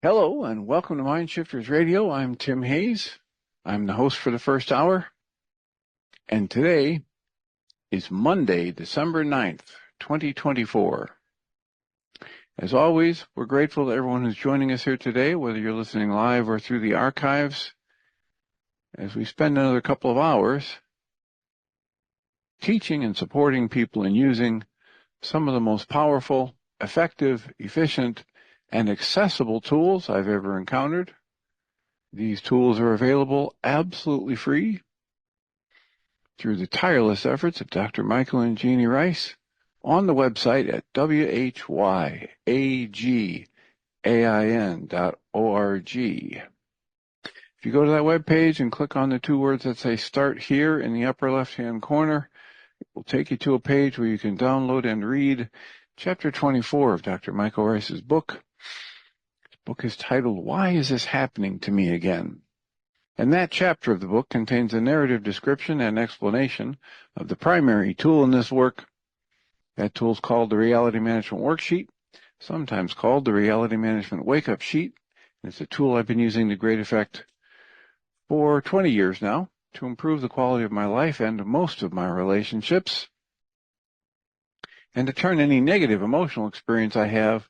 Hello and welcome to MindShifters Radio. I'm Tim Hayes. I'm the host for the first hour. And today is Monday, December 9th, 2024. As always, we're grateful to everyone who's joining us here today, whether you're listening live or through the archives, as we spend another couple of hours teaching and supporting people in using some of the most powerful, effective, efficient, and accessible tools I've ever encountered. These tools are available absolutely free through the tireless efforts of Dr. Michael and Jeanie Ryce on the website at whyagain.org. If you go to that webpage and click on the two words that say Start Here in the upper left-hand corner, it will take you to a page where you can download and read Chapter 24 of Dr. Michael Ryce's book. The book is titled, Why Is This Happening to Me Again? And that chapter of the book contains a narrative description and explanation of the primary tool in this work. That tool is called the Reality Management Worksheet, sometimes called the Reality Management Wake-Up Sheet. And it's a tool I've been using to great effect for 20 years now to improve the quality of my life and most of my relationships, and to turn any negative emotional experience I have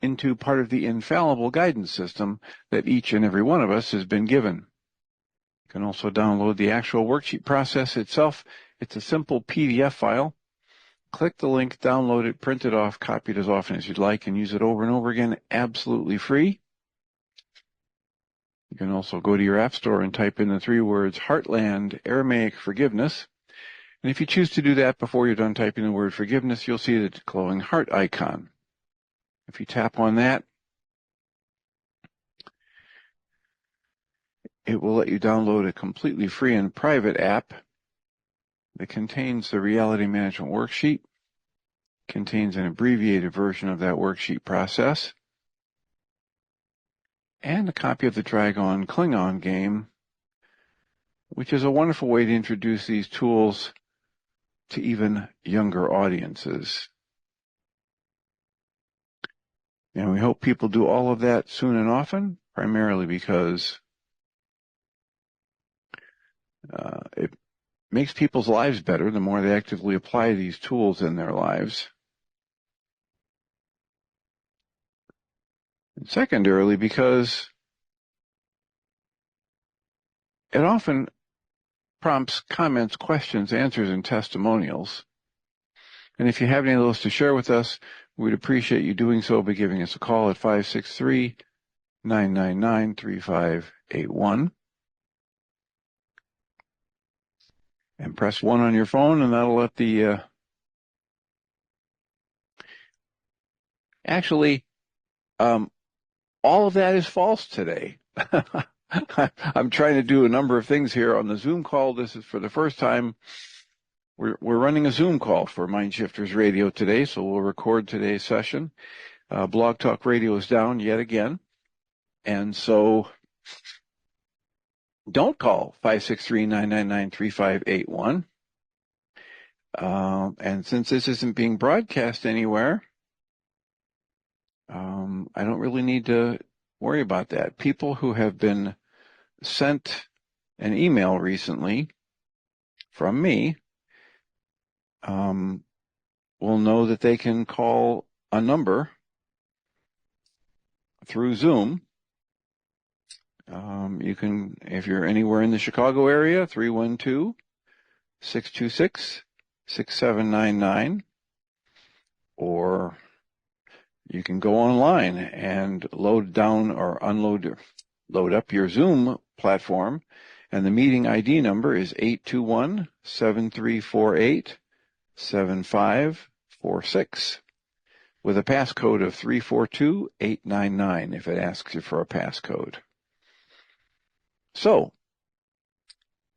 into part of the infallible guidance system that each and every one of us has been given. You can also download the actual worksheet process itself. It's a simple PDF file. Click the link, download it, print it off, copy it as often as you'd like, and use it over and over again, absolutely free. You can also go to your app store and type in the three words Heartland Aramaic Forgiveness. And if you choose to do that before you're done typing the word forgiveness, you'll see the glowing heart icon. If you tap on that, it will let you download a completely free and private app that contains the Reality Management Worksheet, contains an abbreviated version of that worksheet process, and a copy of the Dragon Klingon game, which is a wonderful way to introduce these tools to even younger audiences. And we hope people do all of that soon and often, primarily because it makes people's lives better the more they actively apply these tools in their lives. And secondarily, because it often prompts comments, questions, answers, and testimonials. And if you have any of those to share with us, we'd appreciate you doing so by giving us a call at 563-999-3581. And press 1 on your phone, and that'll let the... all of that is false today. I'm trying to do a number of things here on the Zoom call. This is for the first time. We're running a Zoom call for MindShifters Radio today, so we'll record today's session. Blog Talk Radio is down yet again, and so don't call 563-999-3581. And since this isn't being broadcast anywhere, I don't really need to worry about that. People who have been sent an email recently from me will know that they can call a number through Zoom. You can, if you're anywhere in the Chicago area, 312-626-6799, or you can go online and load up your Zoom platform, and the meeting ID number is 821-7348-7546 with a passcode of 342899 if it asks you for a passcode. So,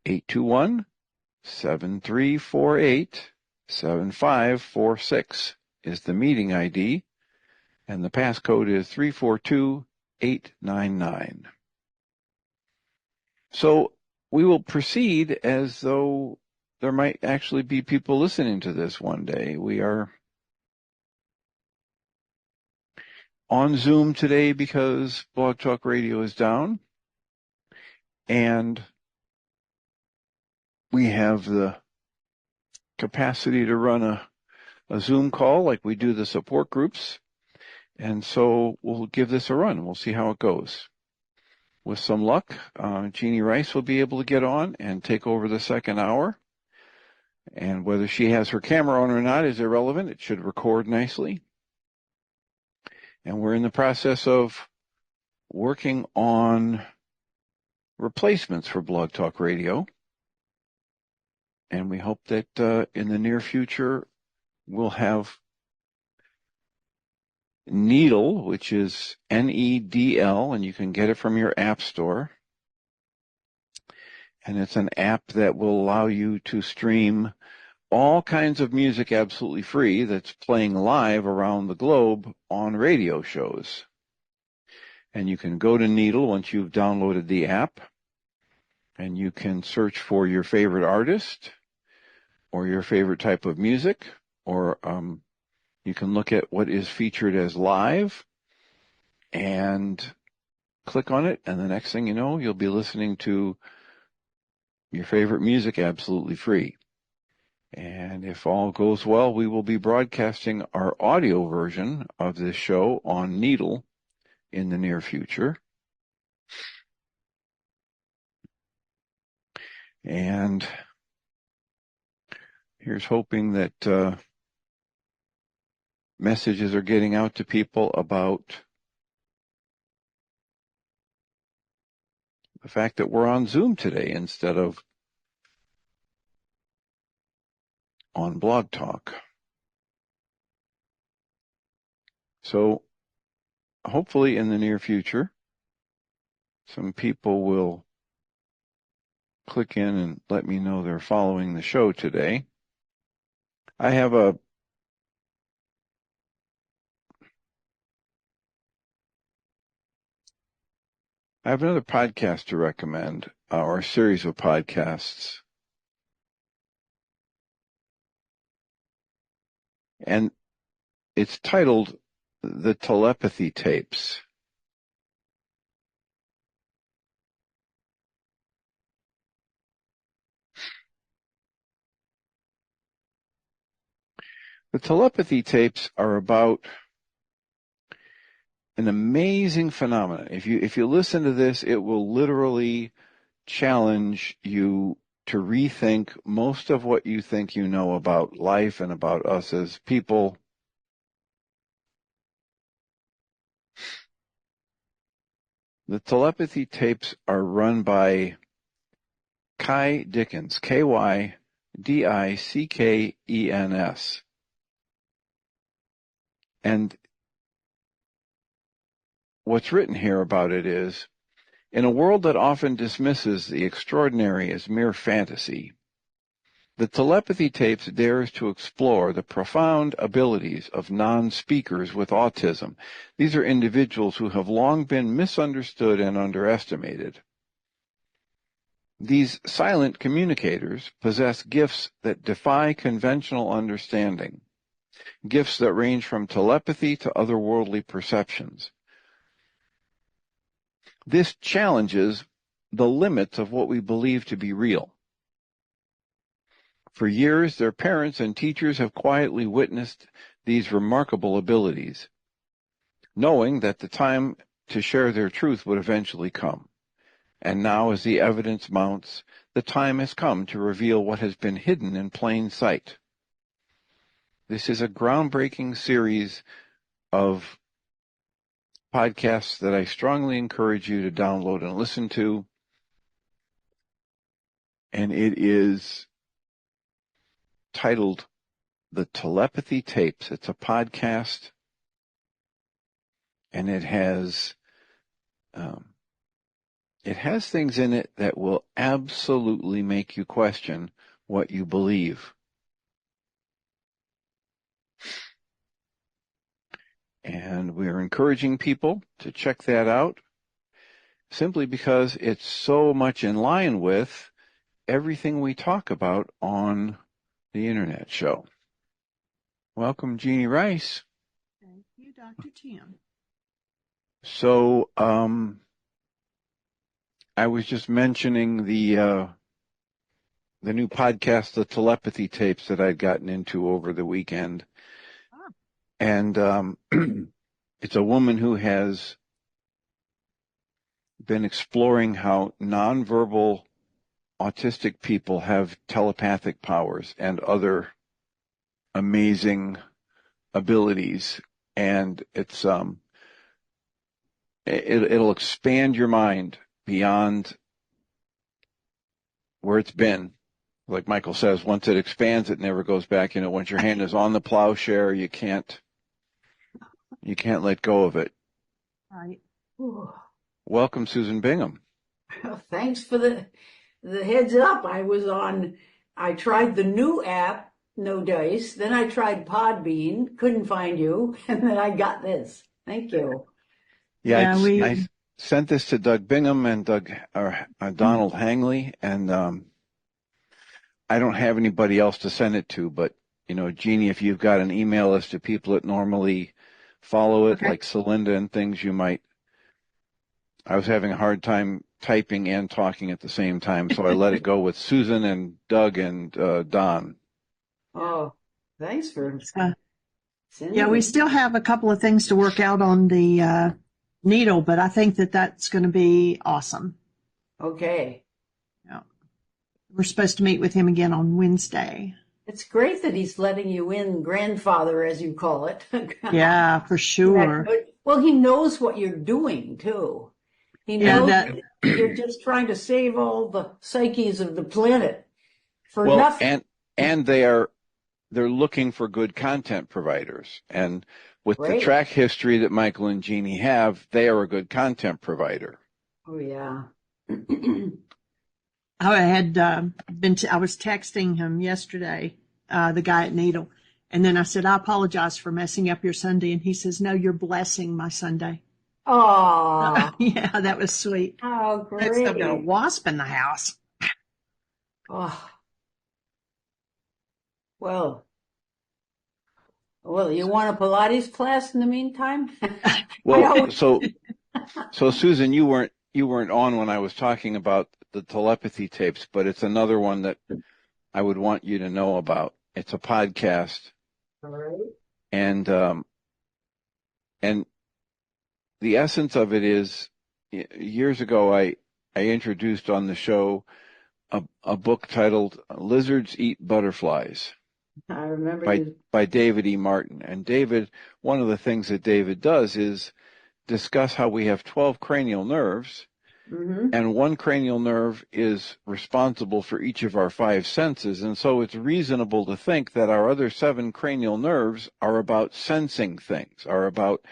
821-7348-7546 is the meeting ID, and the passcode is 342899. So we will proceed as though there might actually be people listening to this one day. We are on Zoom today because Blog Talk Radio is down, and we have the capacity to run a Zoom call like we do the support groups, and so we'll give this a run. We'll see how it goes. With some luck, Jeanie Ryce will be able to get on and take over the second hour, and whether she has her camera on or not is irrelevant. It should record nicely. And we're in the process of working on replacements for Blog Talk Radio. And we hope that in the near future, we'll have Nedl, which is Nedl, and you can get it from your app store. And it's an app that will allow you to stream all kinds of music absolutely free that's playing live around the globe on radio shows. And you can go to Nedl once you've downloaded the app, and you can search for your favorite artist or your favorite type of music, or you can look at what is featured as live and click on it, and the next thing you know, you'll be listening to your favorite music absolutely free. And if all goes well, we will be broadcasting our audio version of this show on Nedl in the near future. And here's hoping that messages are getting out to people about the fact that we're on Zoom today instead of on Blog Talk. So hopefully in the near future, some people will click in and let me know they're following the show today. I have another podcast to recommend, or a series of podcasts. And it's titled The Telepathy Tapes. The telepathy tapes are about an amazing phenomenon. If you listen to this, it will literally challenge you to rethink most of what you think you know about life and about us as people. The telepathy tapes are run by Kai Dickens, Kydickens. And what's written here about it is, in a world that often dismisses the extraordinary as mere fantasy, the telepathy tapes dares to explore the profound abilities of non-speakers with autism. These are individuals who have long been misunderstood and underestimated. These silent communicators possess gifts that defy conventional understanding, gifts that range from telepathy to otherworldly perceptions. This challenges the limits of what we believe to be real. For years, their parents and teachers have quietly witnessed these remarkable abilities, knowing that the time to share their truth would eventually come. And now, as the evidence mounts, the time has come to reveal what has been hidden in plain sight. This is a groundbreaking series of podcasts that I strongly encourage you to download and listen to. And it is titled The Telepathy Tapes. It's a podcast, and it has things in it that will absolutely make you question what you believe. And we're encouraging people to check that out simply because it's so much in line with everything we talk about on the Internet show. Welcome, Jeanie Ryce. Thank you, Dr. Tim. So, I was just mentioning the new podcast, the Telepathy Tapes, that I'd gotten into over the weekend. Oh. And it's a woman who has been exploring how nonverbal autistic people have telepathic powers and other amazing abilities. And it'll expand your mind beyond where it's been. Like Michael says, once it expands, it never goes back. Once your hand is on the plowshare, you can't let go of it. Right. Welcome, Susan Bingham. Well, thanks for the heads up. I tried the new app, No Dice, then I tried Podbean, couldn't find you, and then I got this. Thank you. Yeah, I sent this to Doug Bingham and Donald Hangley, and I don't have anybody else to send it to, but Jeanie, if you've got an email list of people that normally follow it, Okay. like Celinda and things, you might. I was having a hard time typing and talking at the same time, so I let it go with Susan and Doug and Don. Oh, thanks for sending Yeah, we it. still have a couple of things to work out on the needle, but I think that's going to be awesome. Okay. Yeah. We're supposed to meet with him again on Wednesday. It's great that he's letting you in, grandfather, as you call it. Yeah, for sure. Well, he knows what you're doing, too. He Yeah, knows that- you're just trying to save all the psyches of the planet for Well, nothing. and they're looking for good content providers. And with the Great. track history that Michael and Jeanie have, they are a good content provider. Oh, yeah. I was texting him yesterday, the guy at Needle, and then I said, I apologize for messing up your Sunday. And he says, no, you're blessing my Sunday. Oh, Yeah, that was sweet. how Next, I've got a great. wasp in the house. Oh, well, you want a Pilates class in the meantime? Well, so Susan, you weren't on when I was talking about the telepathy tapes, but it's another one that I would want you to know about. It's a podcast, All right. and the essence of it is, years ago I introduced on the show a book titled "Lizards Eat Butterflies" I remember by David E. Martin. And David, one of the things that David does is discuss how we have 12 cranial nerves. Mm-hmm. And one cranial nerve is responsible for each of our 5 senses. And so it's reasonable to think that our other 7 cranial nerves are about sensing things, are about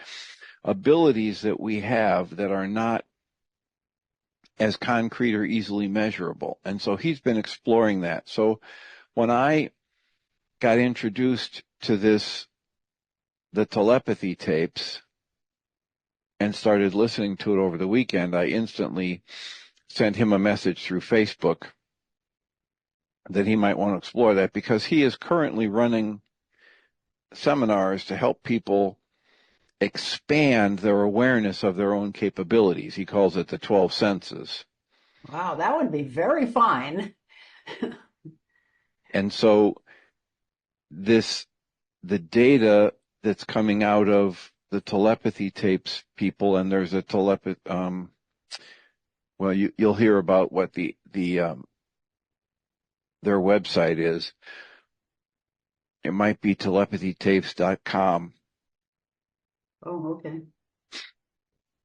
abilities that we have that are not as concrete or easily measurable. And so he's been exploring that. So when I got introduced to the telepathy tapes, and started listening to it over the weekend, I instantly sent him a message through Facebook that he might want to explore that, because he is currently running seminars to help people expand their awareness of their own capabilities. He calls it the 12 senses. Wow, that would be very fine. And so the data that's coming out of the telepathy tapes people, and there's a well, you'll hear about what their website is. It might be telepathytapes.com. Oh, okay.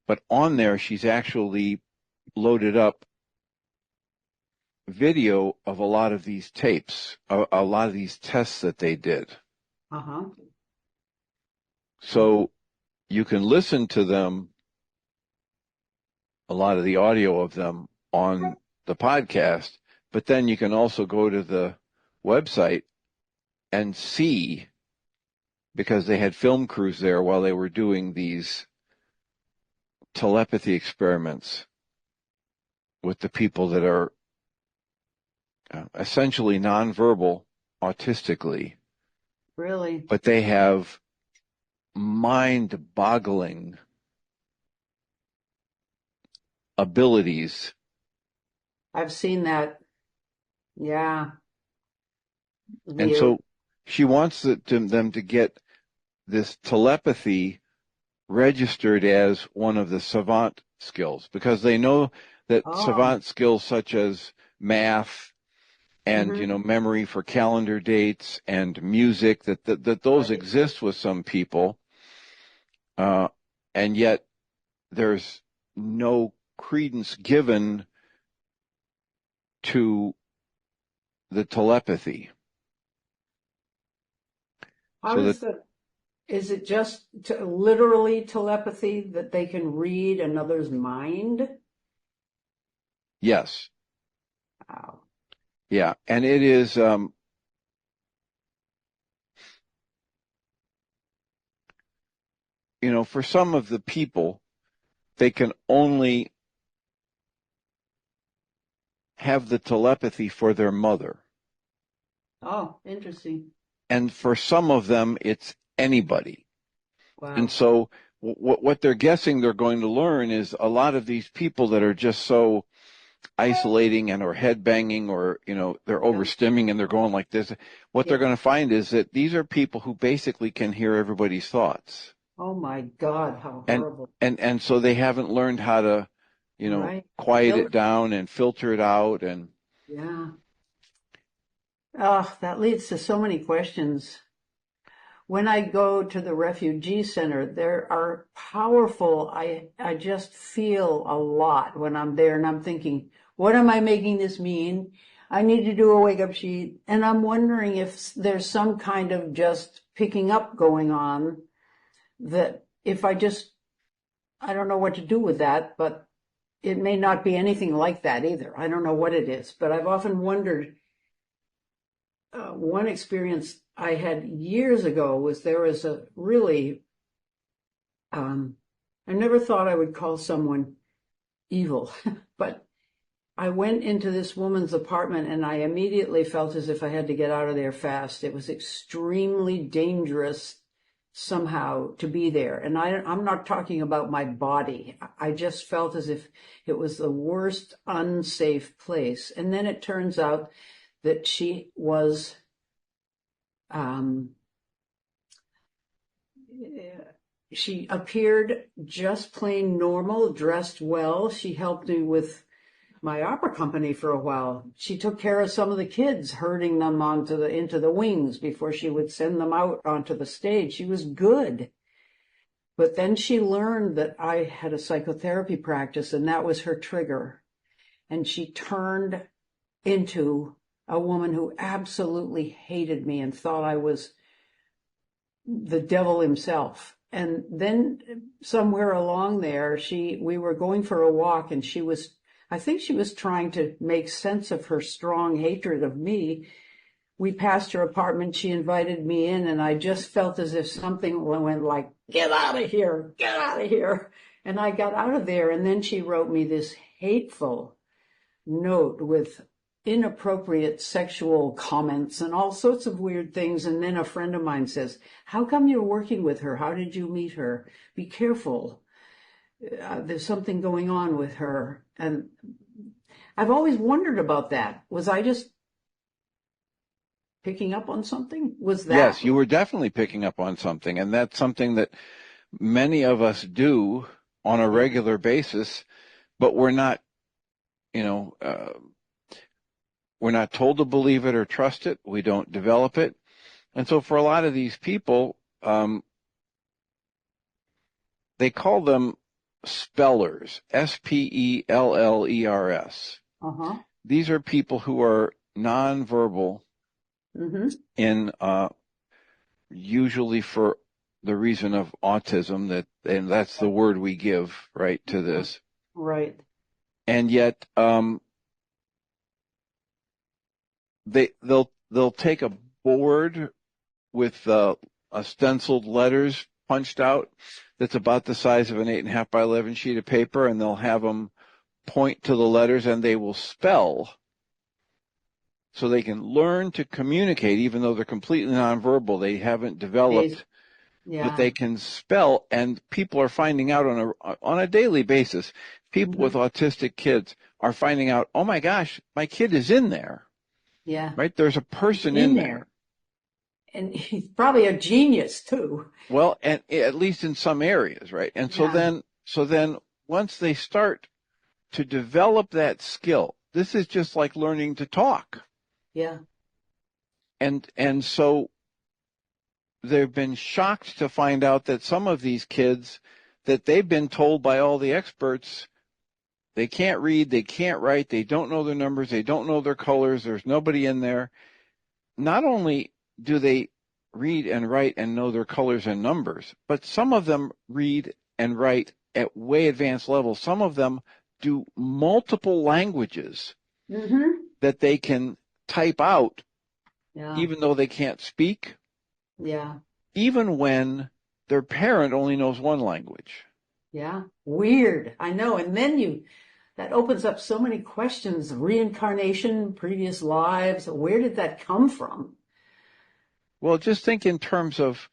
But on there, she's actually loaded up video of a lot of these tapes, a lot of these tests that they did. Uh-huh. So you can listen to them, a lot of the audio of them on the podcast, but then you can also go to the website and see, because they had film crews there while they were doing these telepathy experiments with the people that are essentially nonverbal autistically. Really? But they have mind-boggling abilities. I've seen that. Yeah. And so she wants them to get this telepathy registered as one of the savant skills, because they know that savant skills such as math and memory for calendar dates and music, that those exist with some people, and yet there's no credence given to the telepathy. How does that? Is it just literally telepathy that they can read another's mind? Yes. Wow. Yeah, and it is for some of the people, they can only have the telepathy for their mother. Oh, interesting. And for some of them, it's anybody. Wow. And so what they're guessing they're going to learn is a lot of these people that are just so isolating and or head banging, or they're overstimming and they're going like this. What they're going to find is that these are people who basically can hear everybody's thoughts. Oh my God, how horrible. And so they haven't learned how to, quiet it down and filter it out. And yeah. Oh, that leads to so many questions. When I go to the refugee center, there are powerful, I just feel a lot when I'm there, and I'm thinking, what am I making this mean? I need to do a wake-up sheet. And I'm wondering if there's some kind of just picking up going on, that if I don't know what to do with that, but it may not be anything like that either. I don't know what it is, but I've often wondered. One experience I had years ago was there was a really, I never thought I would call someone evil, but I went into this woman's apartment and I immediately felt as if I had to get out of there fast. It was extremely dangerous somehow to be there. And I'm not talking about my body. I just felt as if it was the worst unsafe place. And then it turns out that she was, she appeared just plain normal, dressed well. She helped me with my opera company for a while. She took care of some of the kids, herding them into the wings before she would send them out onto the stage. She was good. But then she learned that I had a psychotherapy practice, and that was her trigger. And she turned into a woman who absolutely hated me and thought I was the devil himself. And then somewhere along there, we were going for a walk, and I think she was trying to make sense of her strong hatred of me. We passed her apartment, she invited me in, and I just felt as if something went like, get out of here, get out of here. And I got out of there, and then she wrote me this hateful note with inappropriate sexual comments and all sorts of weird things. And then a friend of mine says, how come you're working with her? How did you meet her? Be careful. There's something going on with her. And I've always wondered about that. Was I just picking up on something? Was that? Yes, you were definitely picking up on something. And that's something that many of us do on a regular basis, but we're not, we're not told to believe it or trust it. We don't develop it. And so for a lot of these people, they call them spellers, spellers. Uh-huh. These are people who are nonverbal in usually for the reason of autism, and that's the word we give right to this. Right. And yet they'll take a board with stenciled letters punched out that's about the size of an 8.5 by 11 sheet of paper, and they'll have them point to the letters, and they will spell so they can learn to communicate, even though they're completely nonverbal. They haven't developed, but they can spell, and people are finding out on a daily basis. People with autistic kids are finding out, oh my gosh, my kid is in there. Yeah. Right? There's a person in there. And he's probably a genius too. Well, and at least in some areas, right? And so then once they start to develop that skill, this is just like learning to talk. Yeah. And so they've been shocked to find out that some of these kids that they've been told by all the experts, they can't read, they can't write, they don't know their numbers, they don't know their colors, there's nobody in there. Not only do they read and write and know their colors and numbers, but some of them read and write at way advanced levels. Some of them do multiple languages that they can type out, even though they can't speak. Yeah. Even when their parent only knows one language. Yeah. Weird. I know. And then that opens up so many questions. Reincarnation, previous lives. Where did that come from? Well, just think in terms of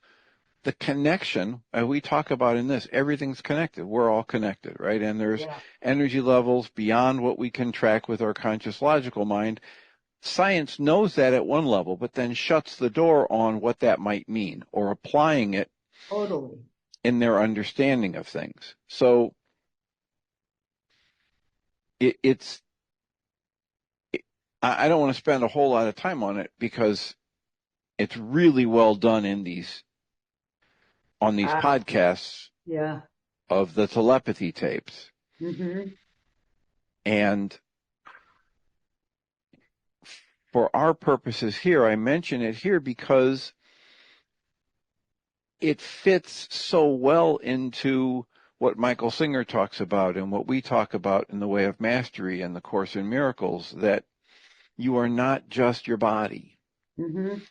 the connection. We talk about in this, everything's connected. We're all connected, right? And there's energy levels beyond what we can track with our conscious logical mind. Science knows that at one level, but then shuts the door on what that might mean or applying it in their understanding of things. So I don't want to spend a whole lot of time on it because it's really well done on these podcasts of the telepathy tapes. And for our purposes here, I mention it here because it fits so well into what Michael Singer talks about and what we talk about in the Way of Mastery and the Course in Miracles, that you are not just your body.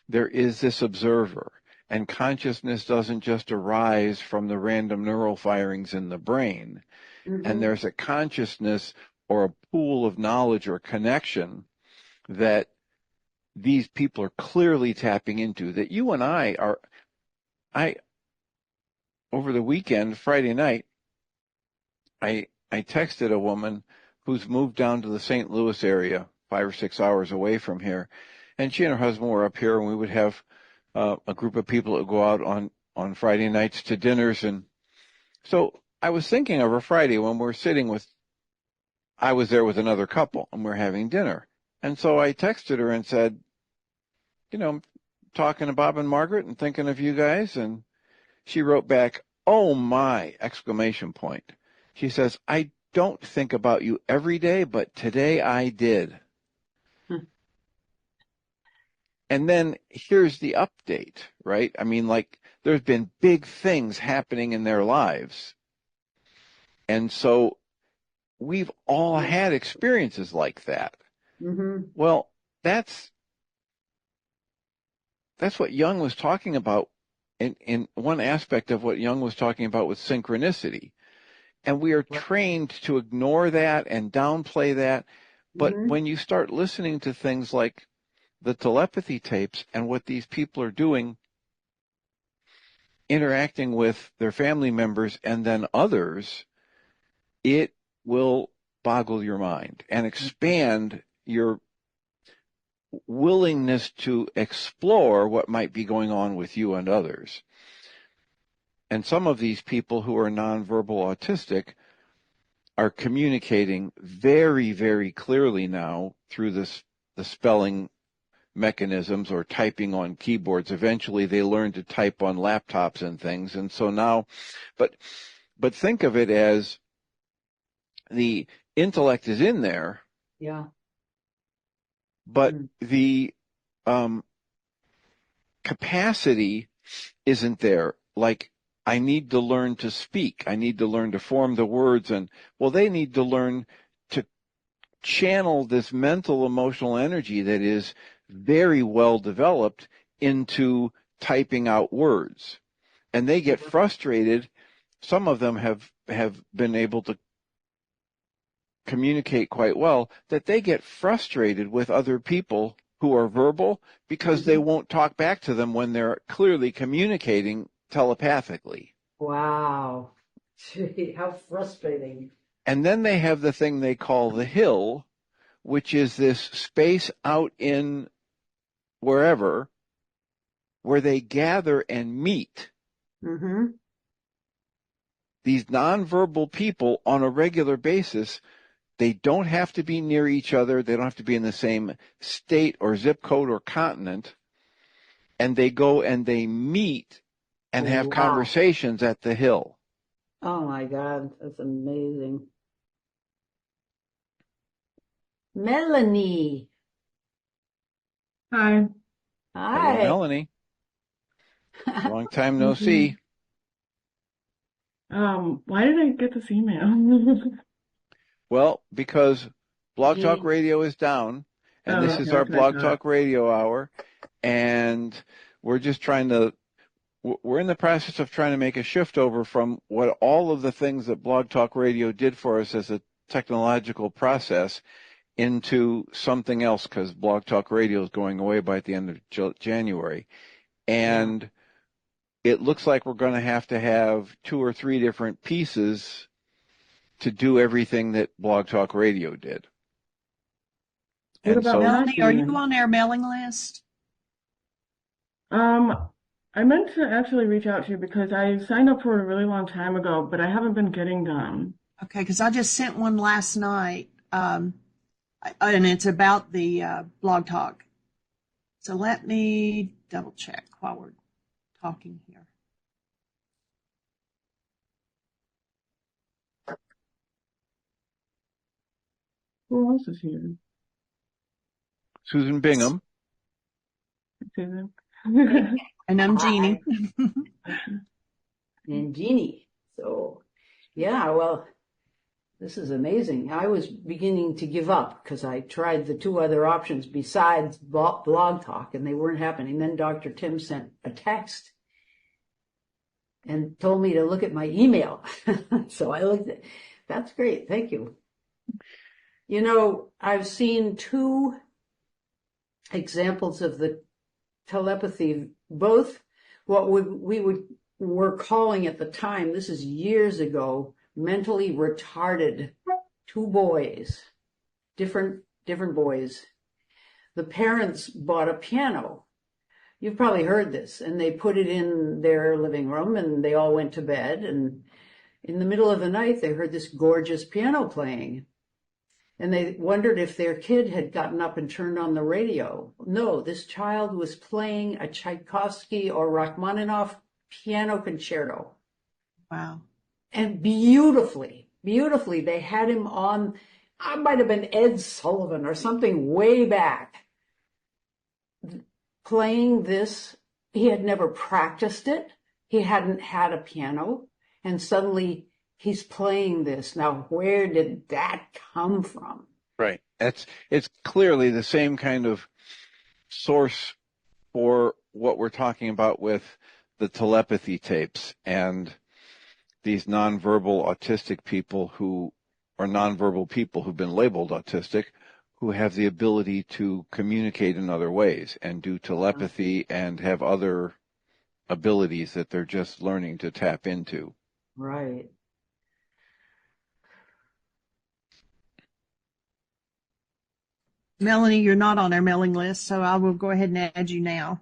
There is this observer, and consciousness doesn't just arise from the random neural firings in the brain. And there's a consciousness or a pool of knowledge or connection that these people are clearly tapping into, that you and I over the weekend, Friday night, I texted a woman who's moved down to the St. Louis area, 5 or 6 hours away from here. And she and her husband were up here, and we would have a group of people that would go out on Friday nights to dinners. And so I was thinking of her Friday when I was there with another couple, and we're having dinner. And so I texted her and said, I'm talking to Bob and Margaret and thinking of you guys. And she wrote back, "Oh my!" exclamation point. She says, "I don't think about you every day, but today I did." And then here's the update, right? I mean, like, there's been big things happening in their lives. And so we've all had experiences like that. Well, that's what Jung was talking about in one aspect of what Jung was talking about with synchronicity. And we are trained to ignore that and downplay that. But when you start listening to things like the telepathy tapes and what these people are doing, interacting with their family members and then others, it will boggle your mind and expand your willingness to explore what might be going on with you and others. And some of these people who are nonverbal autistic are communicating very, very clearly now through the spelling mechanisms or typing on keyboards. Eventually they learn to type on laptops and things. And so now, but think of it as the intellect is in there. But the capacity isn't there. Like, I need to learn to speak. I need to learn to form the words. And, well, they need to learn to channel this mental, emotional energy that is very well developed into typing out words. And they get frustrated. Some of them have been able to communicate quite well, that they get frustrated with other people who are verbal because they won't talk back to them when they're clearly communicating telepathically. Wow. Gee, how frustrating. And then they have the thing they call the Hill, which is this space out in wherever where they gather and meet. Mm-hmm. These nonverbal people on a regular basis. They don't have to be near each other. They don't have to be in the same state or zip code or continent. And they go and they meet and have Wow. conversations at the Hill. Oh my God, that's amazing. Melanie. Hi. Hello, Hi. Melanie. Long time no see. Why did I get this email? Well, because Blog Gee. Talk Radio is down, and Oh, this okay, is our that's what I Blog thought. Talk Radio hour, and we're just we're in the process of trying to make a shift over from what all of the things that Blog Talk Radio did for us as a technological process into something else, because Blog Talk Radio is going away by the end of January. And it looks like we're going to have 2 or 3 different pieces to do everything that Blog Talk Radio did. What And about so, Melanie, are you Podbean? on our mailing list? I meant to actually reach out to you because I signed up for it a really long time ago, but I haven't been getting them. Okay, because I just sent one last night, and it's about the Blog Talk. So let me double check while we're talking here. Who else is here? Susan Bingham. Susan? And I'm Jeanie. And Jeanie. So, yeah, well, this is amazing. I was beginning to give up because I tried the 2 other options besides Blog Talk, and they weren't happening. Then Dr. Tim sent a text and told me to look at my email. So I looked at, that's great. Thank you. You know, I've seen 2 examples of the telepathy, both what were calling at the time, this is years ago, mentally retarded 2 boys, different boys. The parents bought a piano. You've probably heard this, and they put it in their living room, and they all went to bed, and in the middle of the night, they heard this gorgeous piano playing. And they wondered if their kid had gotten up and turned on the radio. No, this child was playing a Tchaikovsky or Rachmaninoff piano concerto. Wow. And beautifully, they had him on, I might have been Ed Sullivan or something way back, playing this. He had never practiced it. He hadn't had a piano. And suddenly he's playing this. Now, where did that come from? Right. It's clearly the same kind of source for what we're talking about with the telepathy tapes and these nonverbal autistic people nonverbal people who've been labeled autistic, who have the ability to communicate in other ways and do telepathy and have other abilities that they're just learning to tap into. Right. Melanie, you're not on our mailing list, so I will go ahead and add you now.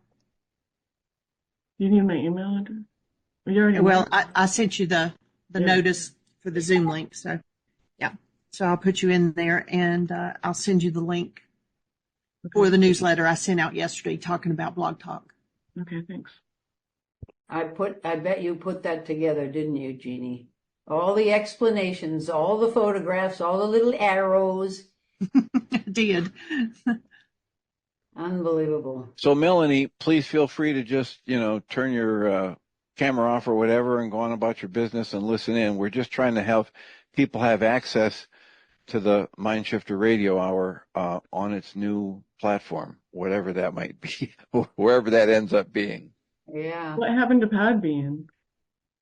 You need my email address? You already Well, know. I sent you the notice for the Zoom link, so yeah. So I'll put you in there, and I'll send you the link for the newsletter I sent out yesterday talking about Blog Talk. Okay, thanks. I bet you put that together, didn't you, Jeanie? All the explanations, all the photographs, all the little arrows. I did. Unbelievable. So Melanie, please feel free to just, turn your camera off or whatever and go on about your business and listen in. We're just trying to have people have access to the MindShifter Radio Hour on its new platform, whatever that might be, wherever that ends up being. Yeah. What happened to Podbean?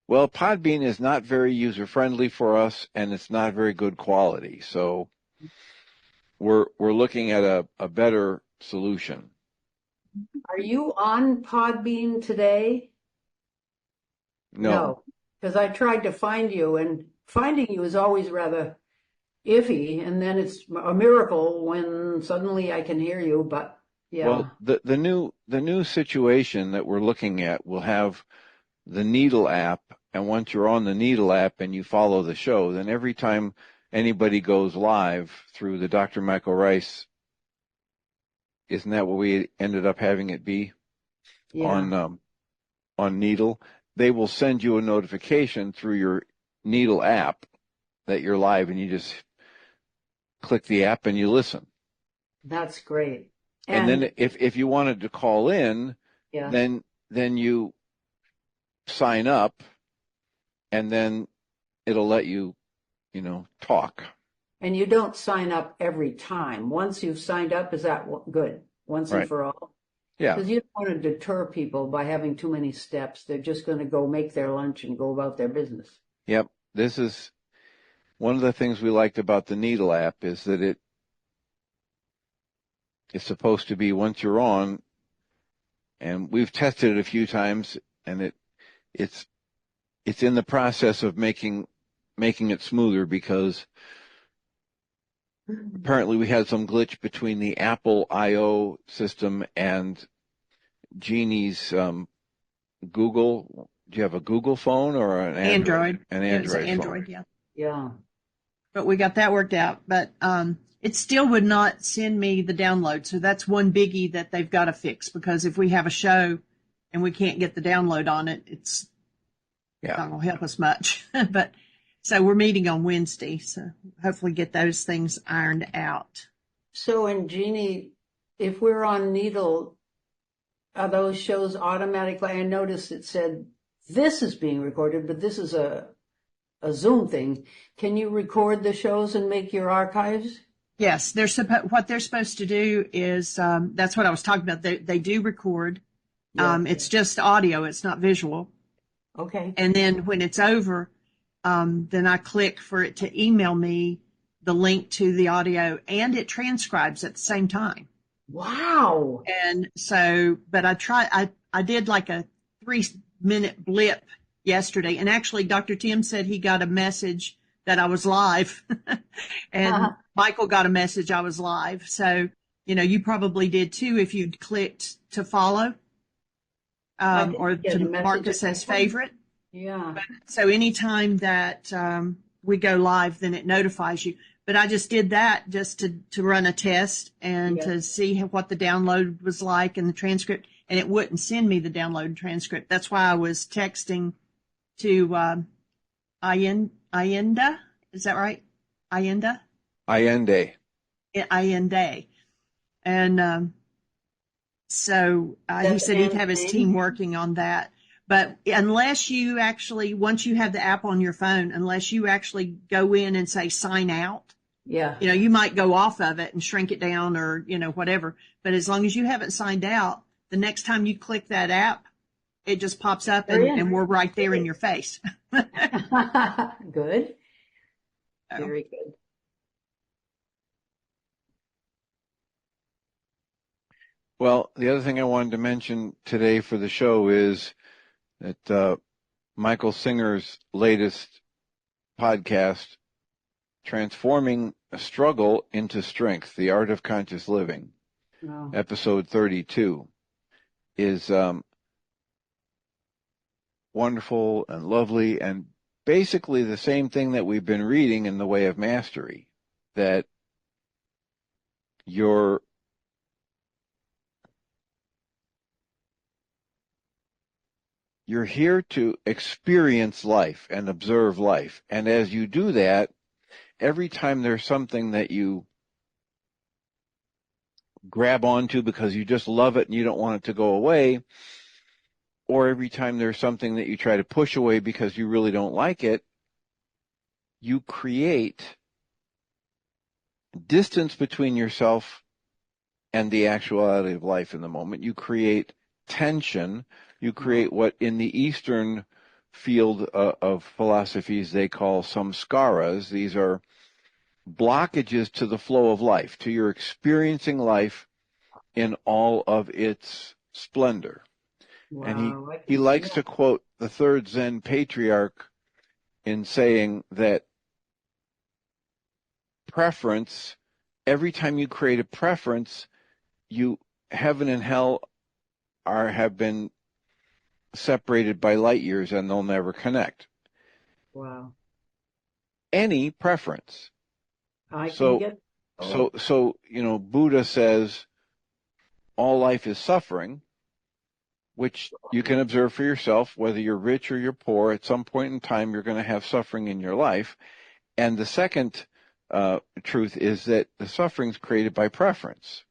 Well, Podbean is not very user-friendly for us, and it's not very good quality. So we're looking at a better solution. Are you on Podbean today? No. Because I tried to find you, and finding you is always rather iffy, and then it's a miracle when suddenly I can hear you. But yeah, Well, the new situation that we're looking at will have the Nedl app, and once you're on the Nedl app and you follow the show, then every time anybody goes live through the Dr. Michael Ryce, isn't that what we ended up having it be yeah, on Nedl? They will send you a notification through your Nedl app that you're live, and you just click the app and you listen. that's great. And then if you wanted to call in, yeah, then you sign up, and then it'll let you, talk. and you don't sign up every time. Once you've signed up, is that good? Once and Right. for all? Yeah. Because you don't want to deter people by having too many steps. They're just going to go make their lunch and go about their business. Yep. This is one of the things we liked about the Nedl app, is that it is supposed to be, once you're on, and we've tested it a few times, and it's in the process of making it smoother, because apparently we had some glitch between the Apple I/O system and Jeannie's Google. Do you have a Google phone or an Android? An It was an Android Android, phone. yeah. Yeah. But we got that worked out. But it still would not send me the download. So that's one biggie that they've got to fix, because if we have a show and we can't get the download on it, it's not going to help us much. But so we're meeting on Wednesday. So hopefully get those things ironed out. So, and Jeannie, if we're on Nedl, are those shows automatically? I noticed it said this is being recorded, but this is a Zoom thing. Can you record the shows and make your archives? Yes, what they're supposed to do is that's what I was talking about. They do record. Yeah. It's just audio. It's not visual. Okay. And then when it's over, then I click for it to email me the link to the audio, and it transcribes at the same time. Wow. And so, but I did like a 3-minute blip yesterday, and actually Dr. Tim said he got a message that I was live, and Michael got a message I was live. So, you probably did too if you'd clicked to follow, or to mark us as favorite. Yeah. So anytime that we go live, then it notifies you. But I just did that just to run a test and to see what the download was like and the transcript, and it wouldn't send me the download and transcript. That's why I was texting to Allende. Is that right? Allende? Allende. Allende. And so he said he'd have his team working on that. But unless you actually, once you have the app on your phone, unless you actually go in and say sign out, you might go off of it and shrink it down or, whatever. But as long as you haven't signed out, the next time you click that app, it just pops up and we're right there in your face. Good. So. Very good. Well, the other thing I wanted to mention today for the show is that Michael Singer's latest podcast, Transforming a Struggle into Strength, The Art of Conscious Living, episode 32, is wonderful and lovely, and basically the same thing that we've been reading in The Way of Mastery, that you're here to experience life and observe life. And as you do that, every time there's something that you grab onto because you just love it and you don't want it to go away, or every time there's something that you try to push away because you really don't like it, you create distance between yourself and the actuality of life in the moment. You create tension. You create what in the Eastern field of philosophies they call samskaras. These are blockages to the flow of life, to your experiencing life in all of its splendor. Wow, and he likes to quote the third Zen patriarch in saying that preference, every time you create a preference, heaven and hell have been separated by light years and they'll never connect. Wow. Any preference. I So, can get. so Buddha says all life is suffering, which you can observe for yourself, whether you're rich or you're poor. At some point in time, you're going to have suffering in your life. And the second truth is that the suffering is created by preference.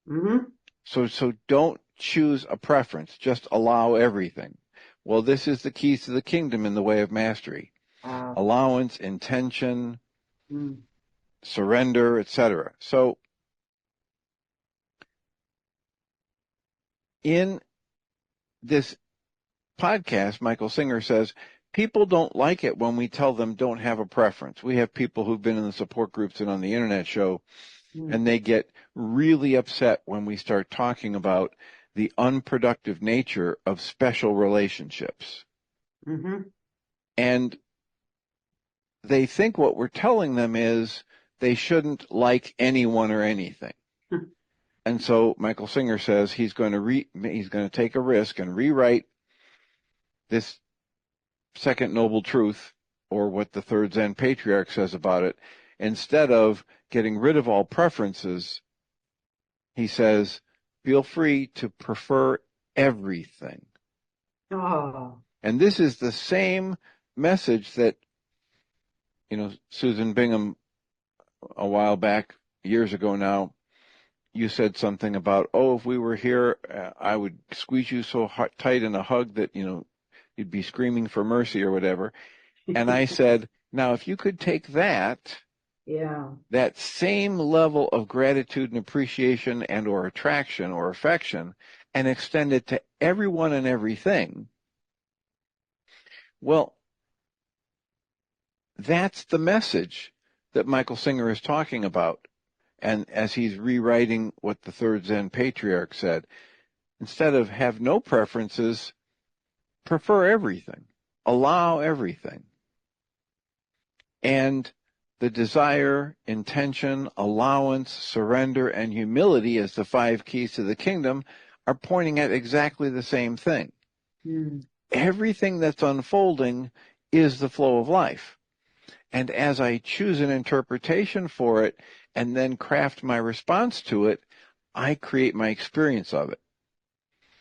Mm-hmm. So don't choose a preference. Just allow everything. Well, this is the keys to the kingdom in the way of mastery. Allowance, intention, surrender, etc. So in this podcast, Michael Singer says, people don't like it when we tell them don't have a preference. We have people who've been in the support groups and on the internet show, and they get really upset when we start talking about the unproductive nature of special relationships. Mm-hmm. And they think what we're telling them is they shouldn't like anyone or anything. And so Michael Singer says he's going to take a risk and rewrite this second noble truth, or what the third Zen patriarch says about it. Instead of getting rid of all preferences, he says, feel free to prefer everything. Oh. And this is the same message that, Susan Bingham, a while back, years ago now, you said something about, if we were here, I would squeeze you so tight in a hug that, you'd be screaming for mercy or whatever. And I said, now, if you could take that same level of gratitude and appreciation and or attraction or affection and extend it to everyone and everything, well, that's the message that Michael Singer is talking about. And as he's rewriting what the third Zen patriarch said, instead of have no preferences, prefer everything, allow everything. And the desire, intention, allowance, surrender, and humility as the 5 keys to the kingdom are pointing at exactly the same thing. Everything that's unfolding is the flow of life. And as I choose an interpretation for it and then craft my response to it, I create my experience of it.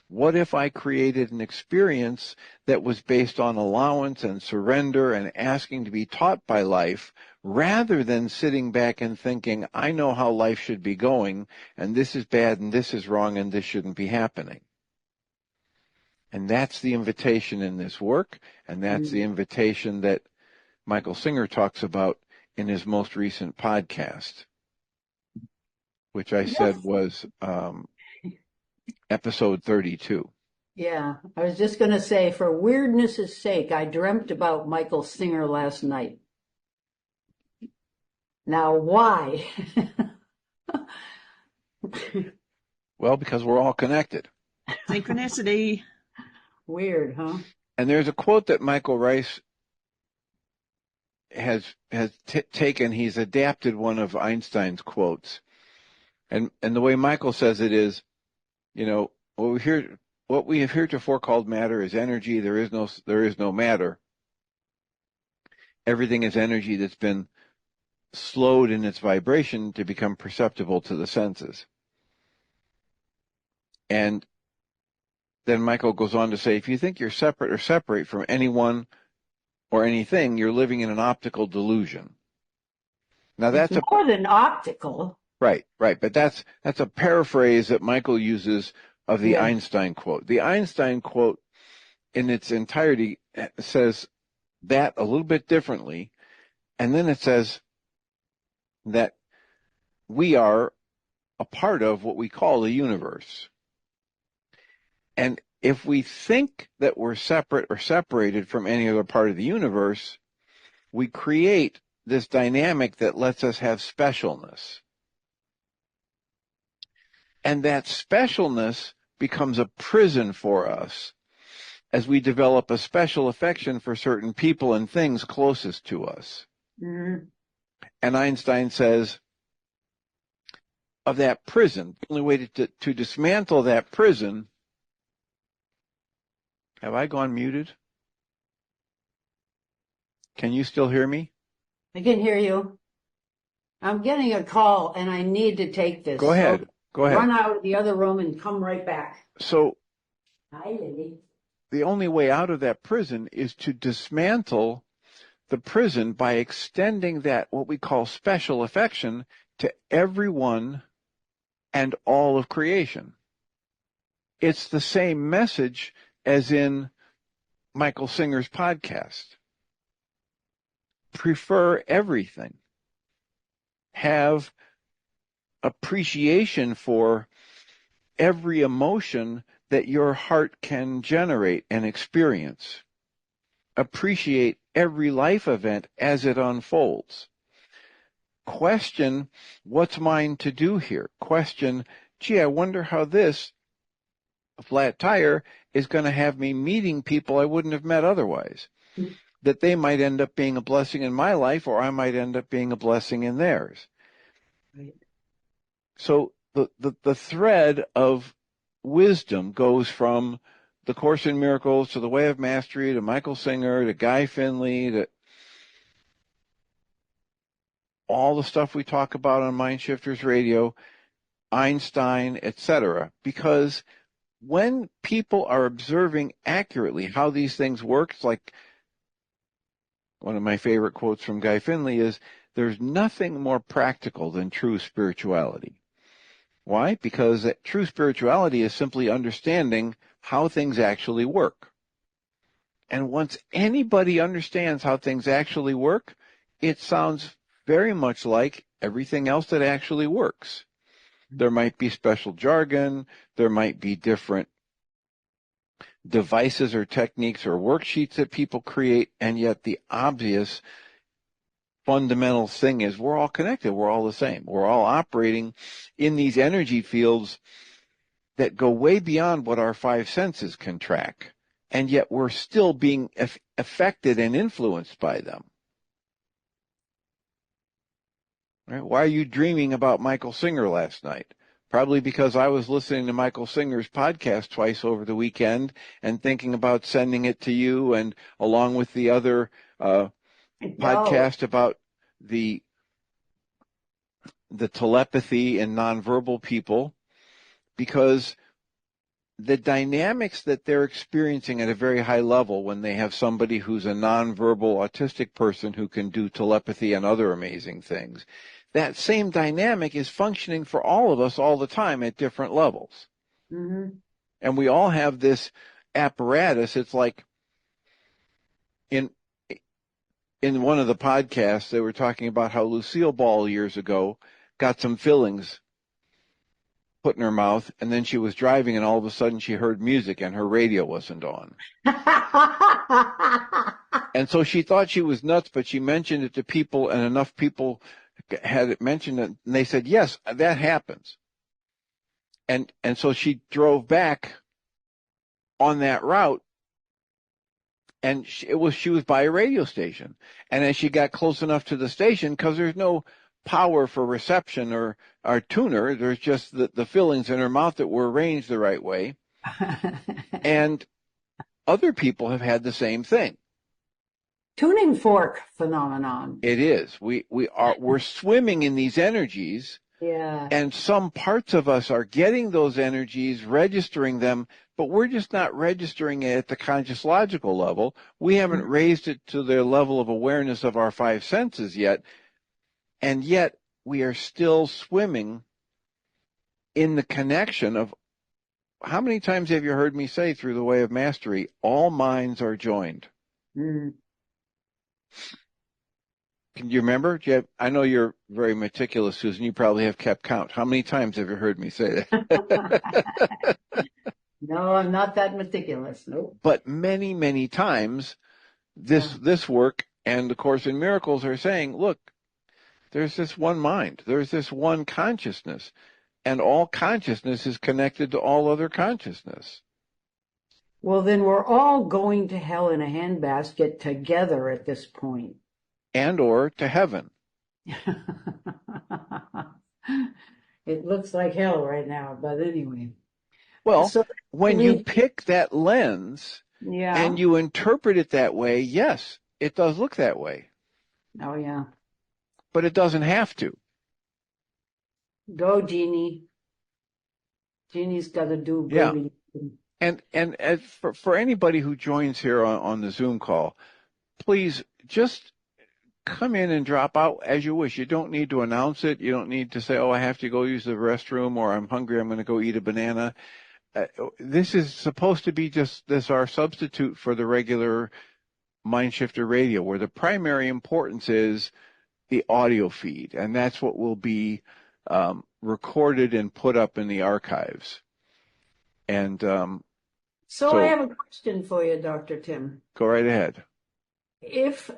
What if I created an experience that was based on allowance and surrender and asking to be taught by life, rather than sitting back and thinking, I know how life should be going, and this is bad and this is wrong and this shouldn't be happening? And that's the invitation in this work, and that's the invitation that Michael Singer talks about in his most recent podcast, which I said was episode 32. Yeah, I was just going to say, for weirdness' sake, I dreamt about Michael Singer last night. Now, why? Well, because we're all connected. Synchronicity. Weird, huh? And there's a quote that Michael Ryce has taken. He's adapted one of Einstein's quotes. And the way Michael says it is, what we have heretofore called matter is energy. There is no matter. Everything is energy that's been slowed in its vibration to become perceptible to the senses. And then Michael goes on to say, if you think you're separate or separate from anyone or anything, you're living in an optical delusion. Now that's more than optical. Right. But that's a paraphrase that Michael uses of the Einstein quote. The Einstein quote in its entirety says that a little bit differently. And then it says that we are a part of what we call the universe. And if we think that we're separate or separated from any other part of the universe, we create this dynamic that lets us have specialness. And that specialness becomes a prison for us as we develop a special affection for certain people and things closest to us. And Einstein says, of that prison, the only way to dismantle that prison, have I gone muted? Can you still hear me? I can hear you. I'm getting a call and I need to take this. Go ahead. So Go ahead. run out of the other room and come right back. So Hi, Lily. the only way out of that prison is to dismantle the prison by extending that, what we call special affection, to everyone and all of creation. It's the same message as in Michael Singer's podcast. Prefer everything. Have appreciation for every emotion that your heart can generate and experience. Appreciate every life event as it unfolds. Question, what's mine to do here? Question, gee, I wonder how this flat tire is going to have me meeting people I wouldn't have met otherwise. That they might end up being a blessing in my life, or I might end up being a blessing in theirs. Right. So the thread of wisdom goes from the Course in Miracles to the Way of Mastery to Michael Singer to Guy Finley to all the stuff we talk about on MindShifters Radio, Einstein, etc. Because when people are observing accurately how these things work, it's like one of my favorite quotes from Guy Finley is, there's nothing more practical than true spirituality. Why? Because true spirituality is simply understanding how things actually work. And once anybody understands how things actually work, it sounds very much like everything else that actually works. There might be special jargon, there might be different devices or techniques or worksheets that people create, and yet the obvious fundamental thing is we're all connected, we're all the same. We're all operating in these energy fields that go way beyond what our five senses can track, and yet we're still being affected and influenced by them. Right? Why are you dreaming about Michael Singer last night? Probably because I was listening to Michael Singer's podcast twice over the weekend and thinking about sending it to you, and along with the other podcast about the telepathy and nonverbal people, because the dynamics that they're experiencing at a very high level when they have somebody who's a nonverbal autistic person who can do telepathy and other amazing things, that same dynamic is functioning for all of us all the time at different levels. Mm-hmm. And we all have this apparatus. It's like in one of the podcasts, they were talking about how Lucille Ball years ago got some fillings put in her mouth, and then she was driving, and all of a sudden she heard music and her radio wasn't on. And so she thought she was nuts, but she mentioned it to people, and enough people had it mentioned it, and they said, yes, that happens. And so she drove back on that route, and she was by a radio station. And as she got close enough to the station, because there's no power for reception or tuner, there's just the fillings in her mouth that were arranged the right way. And other people have had the same thing. Tuning fork phenomenon. It is. We're swimming in these energies. Yeah. And some parts of us are getting those energies, registering them, but we're just not registering it at the conscious logical level. We haven't raised it to the level of awareness of our five senses yet. And yet we are still swimming in the connection of, how many times have you heard me say through the Way of Mastery, all minds are joined? Mm. Can you remember? I know you're very meticulous, Susan. You probably have kept count. How many times have you heard me say that? No, I'm not that meticulous. Nope. But many, many times, this work and the Course in Miracles are saying, look, there's this one mind. There's this one consciousness. And all consciousness is connected to all other consciousness. Well, then we're all going to hell in a handbasket together at this point. And or to heaven. It looks like hell right now, but anyway. Well, So when you pick that lens yeah. and you interpret it that way, yes, it does look that way, Oh yeah. but it doesn't have to. Go, Jeanie. Jeanie's got to do Yeah. baby. And as for anybody who joins here on the Zoom call, please just come in and drop out as you wish. You don't need to announce it. You don't need to say, oh, I have to go use the restroom, or I'm hungry, I'm going to go eat a banana. This is supposed to be just our substitute for the regular MindShifter Radio, where the primary importance is the audio feed, and that's what will be recorded and put up in the archives. And So I have a question for you, Dr. Tim. Go right ahead. If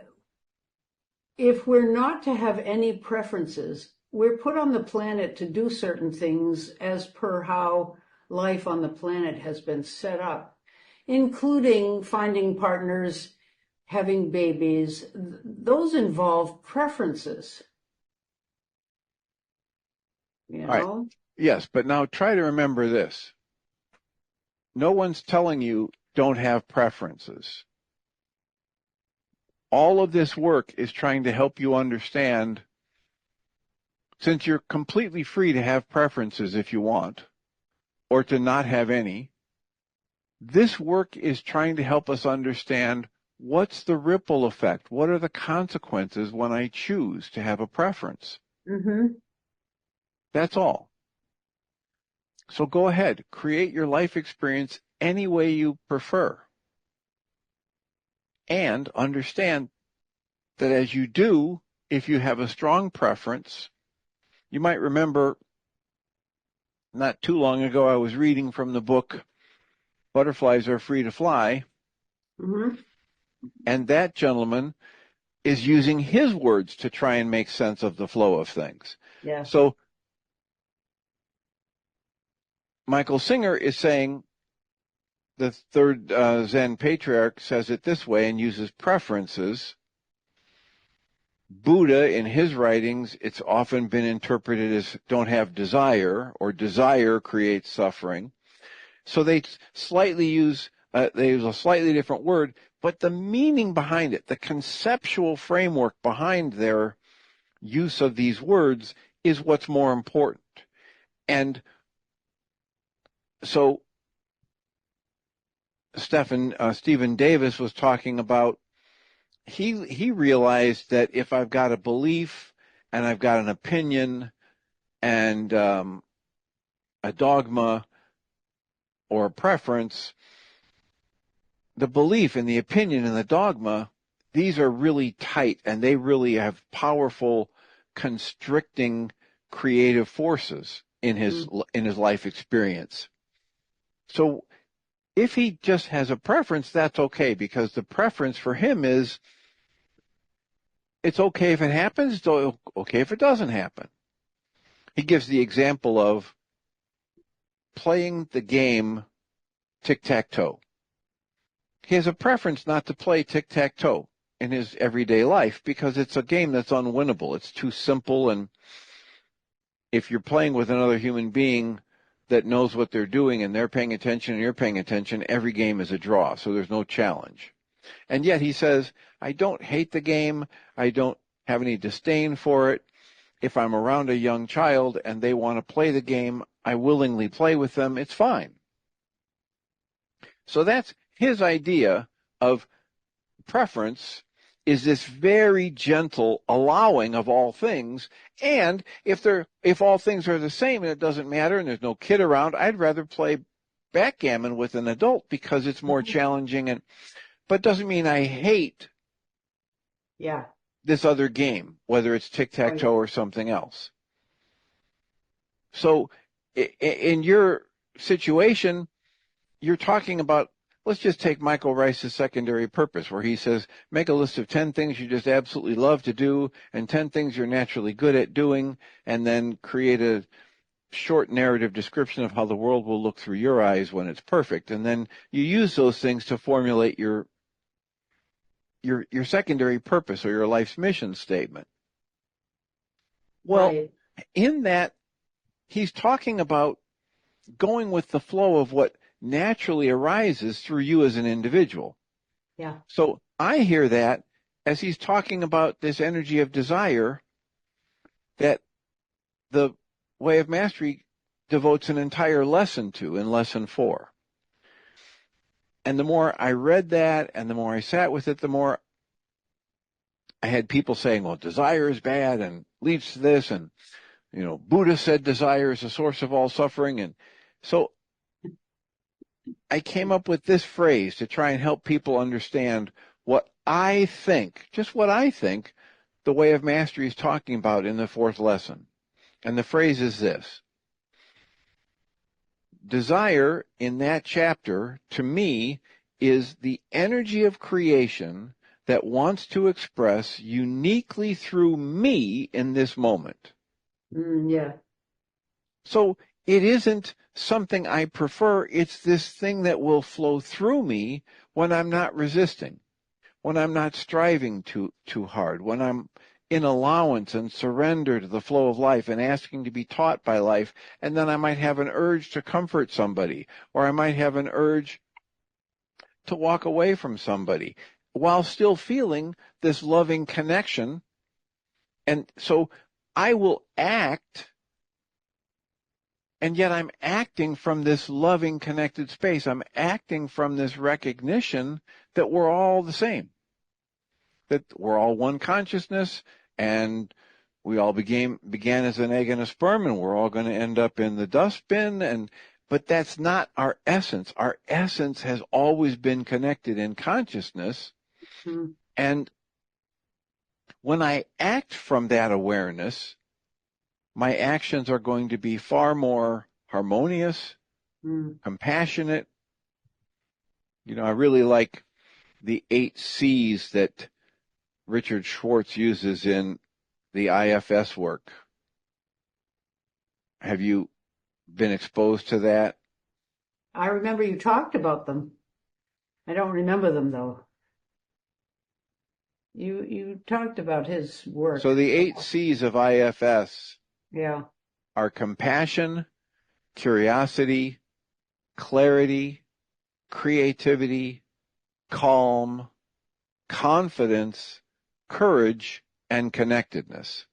we're not to have any preferences, we're put on the planet to do certain things as per how life on the planet has been set up, including finding partners, having babies. Those involve preferences. You know? Right. Yes, but now try to remember this. No one's telling you don't have preferences. All of this work is trying to help you understand, since you're completely free to have preferences if you want, or to not have any, this work is trying to help us understand what's the ripple effect, what are the consequences when I choose to have a preference. Mm-hmm. That's all. So go ahead, create your life experience any way you prefer. And understand that as you do, if you have a strong preference, you might remember not too long ago I was reading from the book Butterflies Are Free to Fly, Mm-hmm. and that gentleman is using his words to try and make sense of the flow of things. Yeah. So Michael Singer is saying, the third Zen patriarch says it this way and uses preferences. Buddha, in his writings, it's often been interpreted as don't have desire, or desire creates suffering. So they slightly use, they use a slightly different word, but the meaning behind it, the conceptual framework behind their use of these words is what's more important. And so Stephen Davis was talking about, he realized that if I've got a belief and I've got an opinion and a dogma or a preference, the belief and the opinion and the dogma, these are really tight and they really have powerful constricting creative forces in his life experience. So if he just has a preference, that's okay, because the preference for him is it's okay if it happens, it's okay if it doesn't happen. He gives the example of playing the game tic-tac-toe. He has a preference not to play tic-tac-toe in his everyday life because it's a game that's unwinnable. It's too simple, and if you're playing with another human being that knows what they're doing and they're paying attention and you're paying attention, every game is a draw, so there's no challenge. And yet he says, I don't hate the game. I don't have any disdain for it. If I'm around a young child and they want to play the game, I willingly play with them. It's fine. So that's his idea of preference, is this very gentle allowing of all things. And if all things are the same and it doesn't matter and there's no kid around, I'd rather play backgammon with an adult because it's more challenging. But doesn't mean I hate this other game, whether it's tic-tac-toe or something else. So in your situation, you're talking about, let's just take Michael Ryce's secondary purpose, where he says, make a list of 10 things you just absolutely love to do and 10 things you're naturally good at doing, and then create a short narrative description of how the world will look through your eyes when it's perfect. And then you use those things to formulate your secondary purpose or your life's mission statement. Well, Right. in that, he's talking about going with the flow of what naturally arises through you as an individual. Yeah. So I hear that as he's talking about this energy of desire that the Way of Mastery devotes an entire lesson to in lesson 4. And the more I read that and the more I sat with it, the more I had people saying, well, desire is bad and leads to this. And, Buddha said desire is the source of all suffering. And so I came up with this phrase to try and help people understand what I think, just what I think the Way of Mastery is talking about in the 4th lesson. And the phrase is this. Desire in that chapter, to me, is the energy of creation that wants to express uniquely through me in this moment. Yeah. So it isn't something I prefer. It's this thing that will flow through me when I'm not resisting, when I'm not striving too hard, when I'm in allowance and surrender to the flow of life and asking to be taught by life. And then I might have an urge to comfort somebody, or I might have an urge to walk away from somebody while still feeling this loving connection. And so I will act, and yet I'm acting from this loving connected space. I'm acting from this recognition that we're all the same, that we're all one consciousness, and we all began as an egg and a sperm, and we're all going to end up in the dustbin. But that's not our essence. Our essence has always been connected in consciousness. Mm-hmm. And when I act from that awareness, my actions are going to be far more harmonious, compassionate. I really like the 8 C's that Richard Schwartz uses in the IFS work. Have you been exposed to that? I remember you talked about them. I don't remember them though. You talked about his work. So the 8 C's of IFS are compassion, curiosity, clarity, creativity, calm, confidence, courage, and connectedness.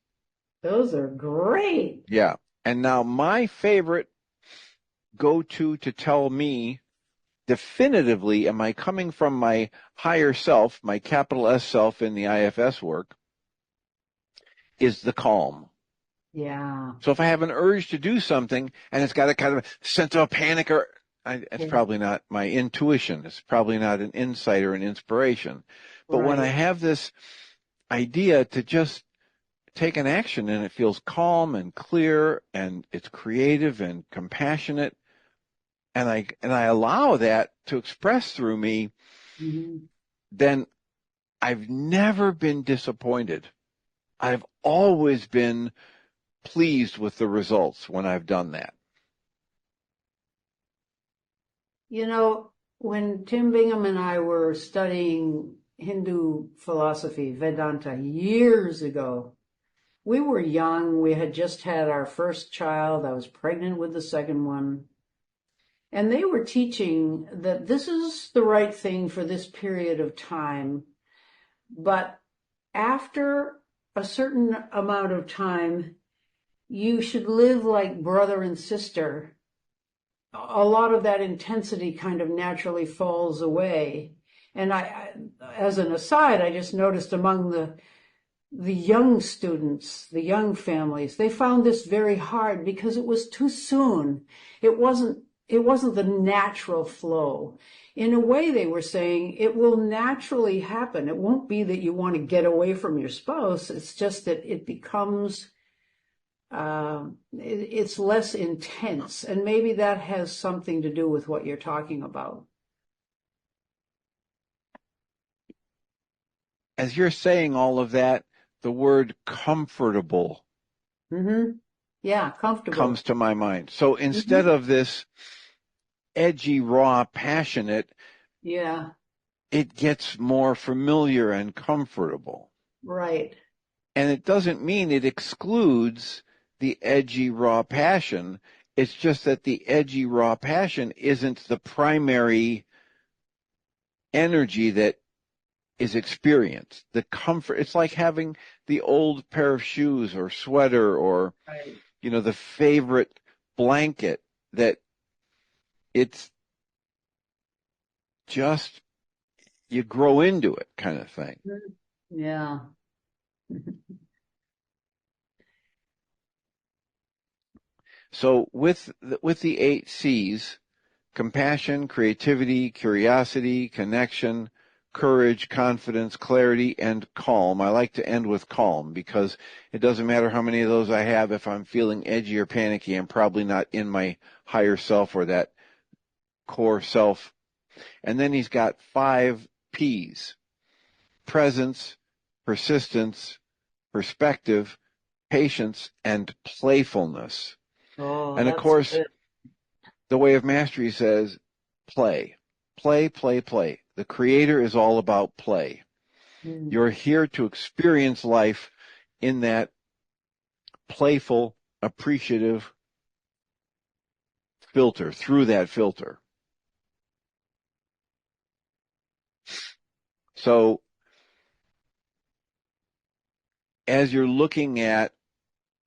Those are great. Yeah. And now my favorite go-to to tell me definitively, am I coming from my higher self, my capital S self in the IFS work, is the calm. Yeah. So if I have an urge to do something and it's got a kind of sense of panic, it's probably not my intuition. It's probably not an insight or an inspiration. But when I have this idea to just take an action and it feels calm and clear and it's creative and compassionate, and I allow that to express through me, then I've never been disappointed. I've always been pleased with the results when I've done that. When Tim Bingham and I were studying Hindu philosophy, Vedanta, years ago, we were young. We had just had our first child. I was pregnant with the second one. And they were teaching that this is the right thing for this period of time. But after a certain amount of time, you should live like brother and sister. A lot of that intensity kind of naturally falls away. And I as an aside, I just noticed among the young students, the young families, they found this very hard because it was too soon. It wasn't the natural flow. In a way, they were saying it will naturally happen. It won't be that you want to get away from your spouse. It's just that it becomes it's less intense, and maybe that has something to do with what you're talking about. As you're saying all of that, the word comfortable Comfortable comes to my mind. So instead of this edgy, raw, passionate, it gets more familiar and comfortable. Right. And it doesn't mean it excludes the edgy, raw passion. It's just that the edgy, raw passion isn't the primary energy that is experienced. The comfort, it's like having the old pair of shoes or sweater or, Right. the favorite blanket that it's just, you grow into it kind of thing. Yeah. So with the 8 C's, compassion, creativity, curiosity, connection, courage, confidence, clarity, and calm. I like to end with calm because it doesn't matter how many of those I have. If I'm feeling edgy or panicky, I'm probably not in my higher self or that core self. And then he's got 5 P's: presence, persistence, perspective, patience, and playfulness. Oh, And of that's course, good. the Way of Mastery says play, play, play, play. The Creator is all about play. Mm. You're here to experience life in that playful, appreciative filter, through that filter. So as you're looking at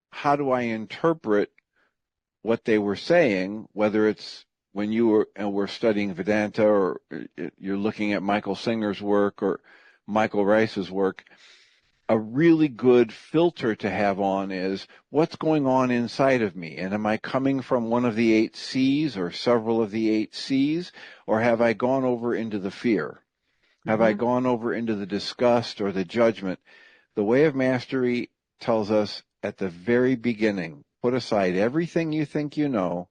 how do I interpret what they were saying, whether it's when you were studying Vedanta or you're looking at Michael Singer's work or Michael Rice's work, a really good filter to have on is what's going on inside of me. And am I coming from one of the 8 C's or several of the 8 C's, or have I gone over into the fear? Have I gone over into the disgust or the judgment? The Way of Mastery tells us at the very beginning, put aside everything you think you know,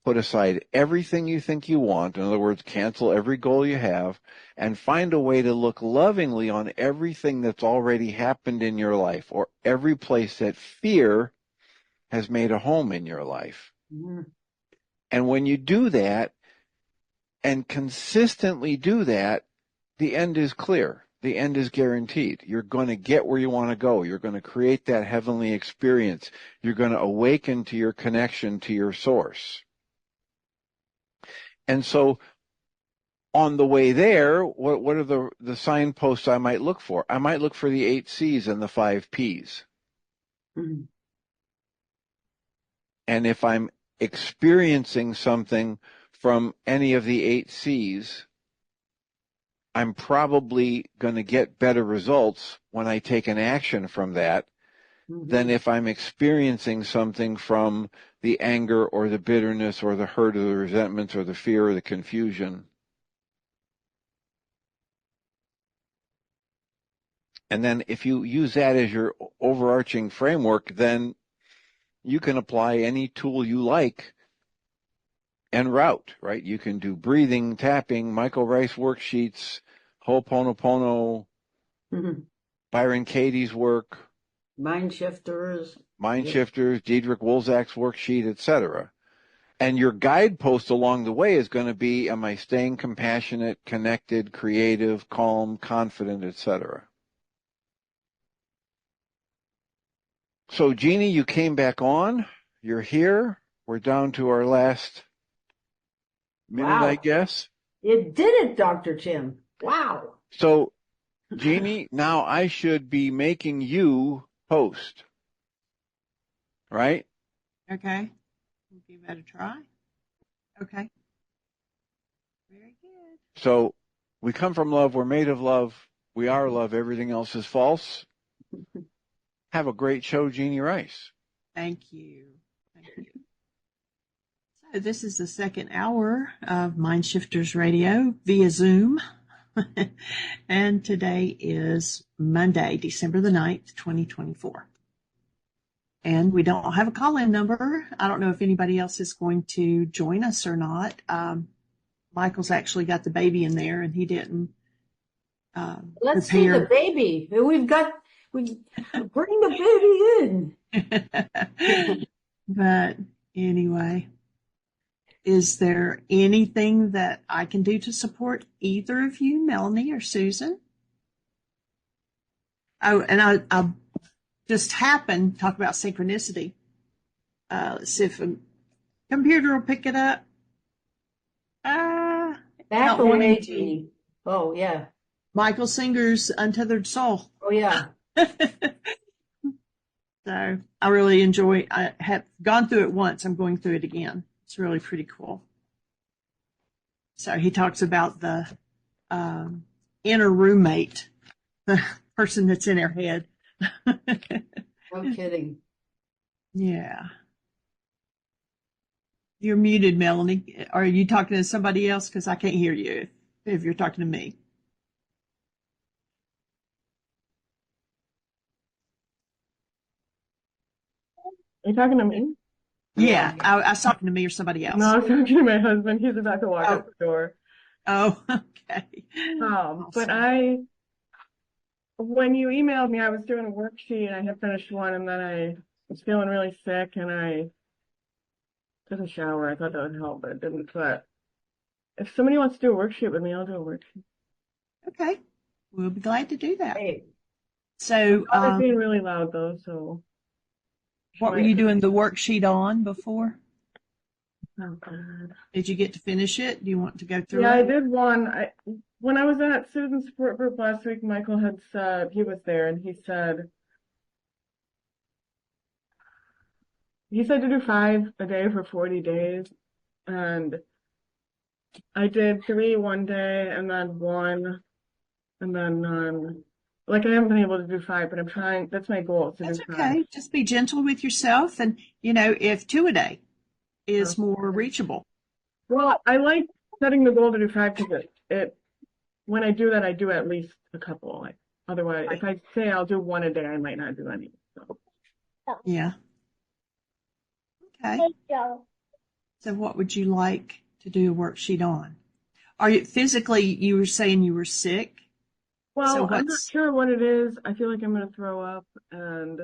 put aside everything you think you want, in other words, cancel every goal you have, and find a way to look lovingly on everything that's already happened in your life or every place that fear has made a home in your life. Mm. And when you do that and consistently do that, the end is clear. The end is guaranteed. You're going to get where you want to go. You're going to create that heavenly experience. You're going to awaken to your connection to your source. And so on the way there, what are the signposts I might look for? I might look for the 8 C's and the 5 P's. Mm. And if I'm experiencing something from any of the 8 C's, I'm probably going to get better results when I take an action from that than if I'm experiencing something from the anger or the bitterness or the hurt or the resentment or the fear or the confusion. And then if you use that as your overarching framework, then you can apply any tool you like en route, right? You can do breathing, tapping, Michael Rice worksheets, Ho'oponopono, Byron Katie's work, MindShifters. MindShifters, Diedrich Wolzak's worksheet, etc. And your guidepost along the way is going to be, am I staying compassionate, connected, creative, calm, confident, etc. So, Jeanie, you came back on. You're here. We're down to our last minute, I Wow. guess. You did it, Dr. Tim. Wow. So, Jeanie, now I should be making you host, right? Okay. We'll give that a try. Okay. Very good. So, we come from love. We're made of love. We are love. Everything else is false. Have a great show, Jeanie Ryce. Thank you. Thank you. So this is the second hour of MindShifters Radio via Zoom. And today is Monday, December the 9th, 2024. And we don't have a call-in number. I don't know if anybody else is going to join us or not. Michael's actually got the baby in there, and he didn't Let's see the baby. We bring the baby in. But anyway, is there anything that I can do to support either of you, Melanie or Susan? Oh, and I'll just happened, talk about synchronicity. Let's see if a computer will pick it up. Back Not wanting away to. me. Oh, yeah. Michael Singer's Untethered Soul. Oh, yeah. So I really enjoy, I have gone through it once. I'm going through it again. It's really pretty cool. So he talks about the inner roommate, the person that's in our head. No kidding. Yeah. You're muted, Melanie. Are you talking to somebody else? Because I can't hear you if you're talking to me. Are you talking to me? Yeah, I was talking to me or somebody else. No, I was talking to my husband. He's about to walk out the door. Oh, okay. But when you emailed me, I was doing a worksheet and I had finished one, and then I was feeling really sick and I took a shower. I thought that would help, but it didn't. But if somebody wants to do a worksheet with me, I'll do a worksheet. Okay, we'll be glad to do that. Hey, So, I was being really loud though, so. what were you doing the worksheet on before? Oh, God. Did you get to finish it? Do you want to go through Yeah, I it? did one. When I was at Citizen Support Group last week, Michael had said, he was there, and he said to do 5 a day for 40 days. And I did 3 one day and then 1 and then none. Like, I haven't been able to do 5, but I'm trying. That's my goal, to That's do 5. okay. Just be gentle with yourself. And, if 2 a day is more reachable. Well, I like setting the goal to do 5 because when I do that, I do at least a couple. Like, otherwise, if I say I'll do 1 a day, I might not do any. So. Yeah. Okay. So what would you like to do a worksheet on? Are you physically, you were saying you were sick? Well, So I'm not sure what it is. I feel like I'm going to throw up, and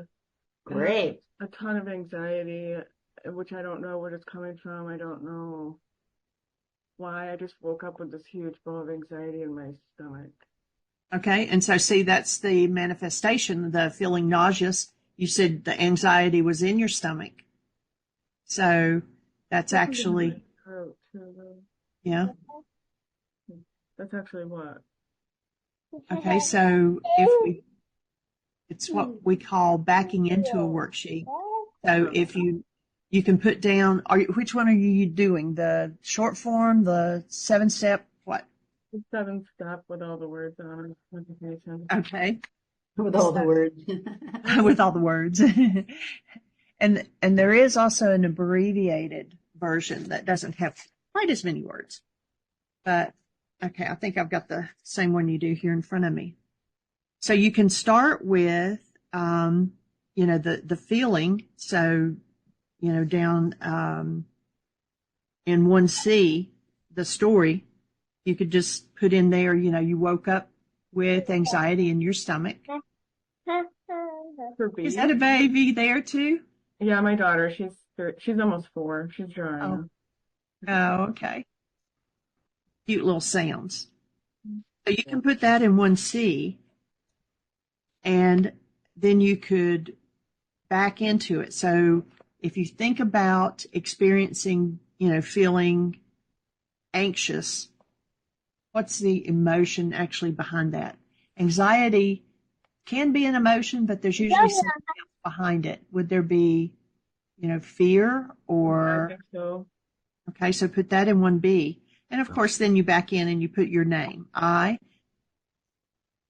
great. a ton of anxiety, which I don't know where it's coming from. I don't know why. I just woke up with this huge ball of anxiety in my stomach. Okay. And so see, that's the manifestation, the feeling nauseous. You said the anxiety was in your stomach. So that's actually, yeah. That's actually what? Okay. So it's what we call backing into a worksheet. So if you can put down, which one are you doing? The short form, the 7-step, what? The 7-step with all the words on it. Okay. With all the words. With all the words. And there is also an abbreviated version that doesn't have quite as many words. But okay, I think I've got the same one you do here in front of me. So you can start with the feeling. So, down in 1C, the story, you could just put in there, you woke up with anxiety in your stomach. Is that a baby there too? Yeah, my daughter, she's almost 4. She's drawing. Oh, okay. Cute little sounds. So you can put that in 1C, and then you could back into it. So if you think about experiencing, feeling anxious, what's the emotion actually behind that? Anxiety can be an emotion, but there's usually something else behind it. Would there be, fear or? I think so. Okay, so put that in 1B. And of course, then you back in and you put your name. I,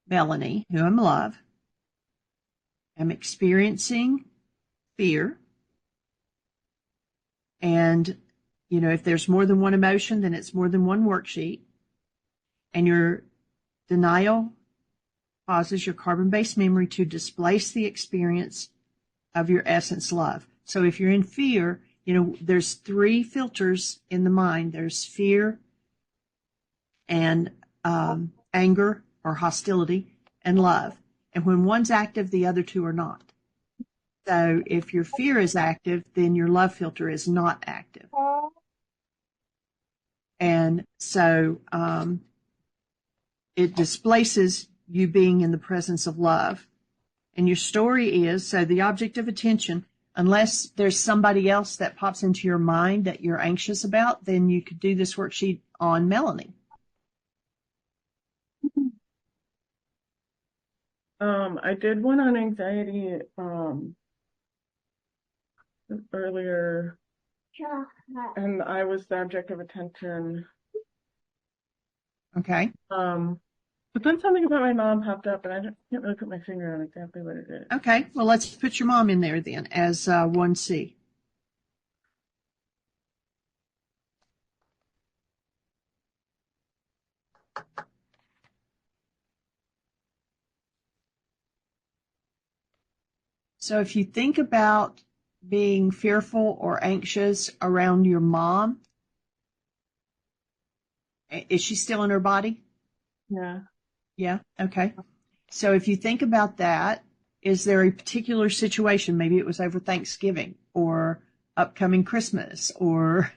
Melanie, who I'm love, am experiencing fear. And, if there's more than one emotion, then it's more than one worksheet. And your denial causes your carbon-based memory to displace the experience of your essence love. So if you're in fear, there's 3 filters in the mind. There's fear and anger or hostility and love. And when one's active, the other 2 are not. So if your fear is active, then your love filter is not active. And so it displaces you being in the presence of love. And your story is, so the object of attention, unless there's somebody else that pops into your mind that you're anxious about, then you could do this worksheet on Melanie. I did one on anxiety earlier, and I was the object of attention. Okay. But then something about my mom popped up, and I can't really put my finger on exactly what it is. Okay. Well, let's put your mom in there then as 1C. So if you think about being fearful or anxious around your mom, is she still in her body? Yeah. Yeah. Okay. So if you think about that, is there a particular situation? Maybe it was over Thanksgiving or upcoming Christmas or,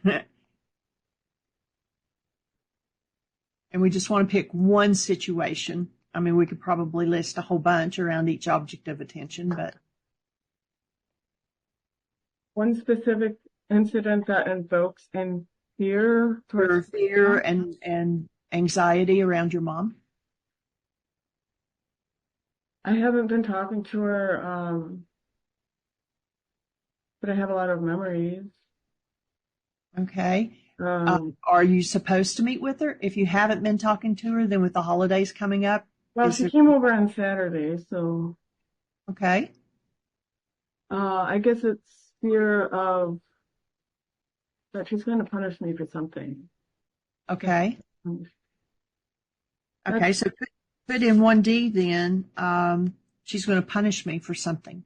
and we just want to pick one situation. I mean, we could probably list a whole bunch around each object of attention, but. One specific incident that invokes in fear Or fear and anxiety around your mom? I haven't been talking to her, but I have a lot of memories. Okay. Are you supposed to meet with her? If you haven't been talking to her, then with the holidays coming up. Well, she came over on Saturday, so. Okay. I guess it's fear of that she's going to punish me for something. Okay. Okay, so put in 1D then, she's going to punish me for something.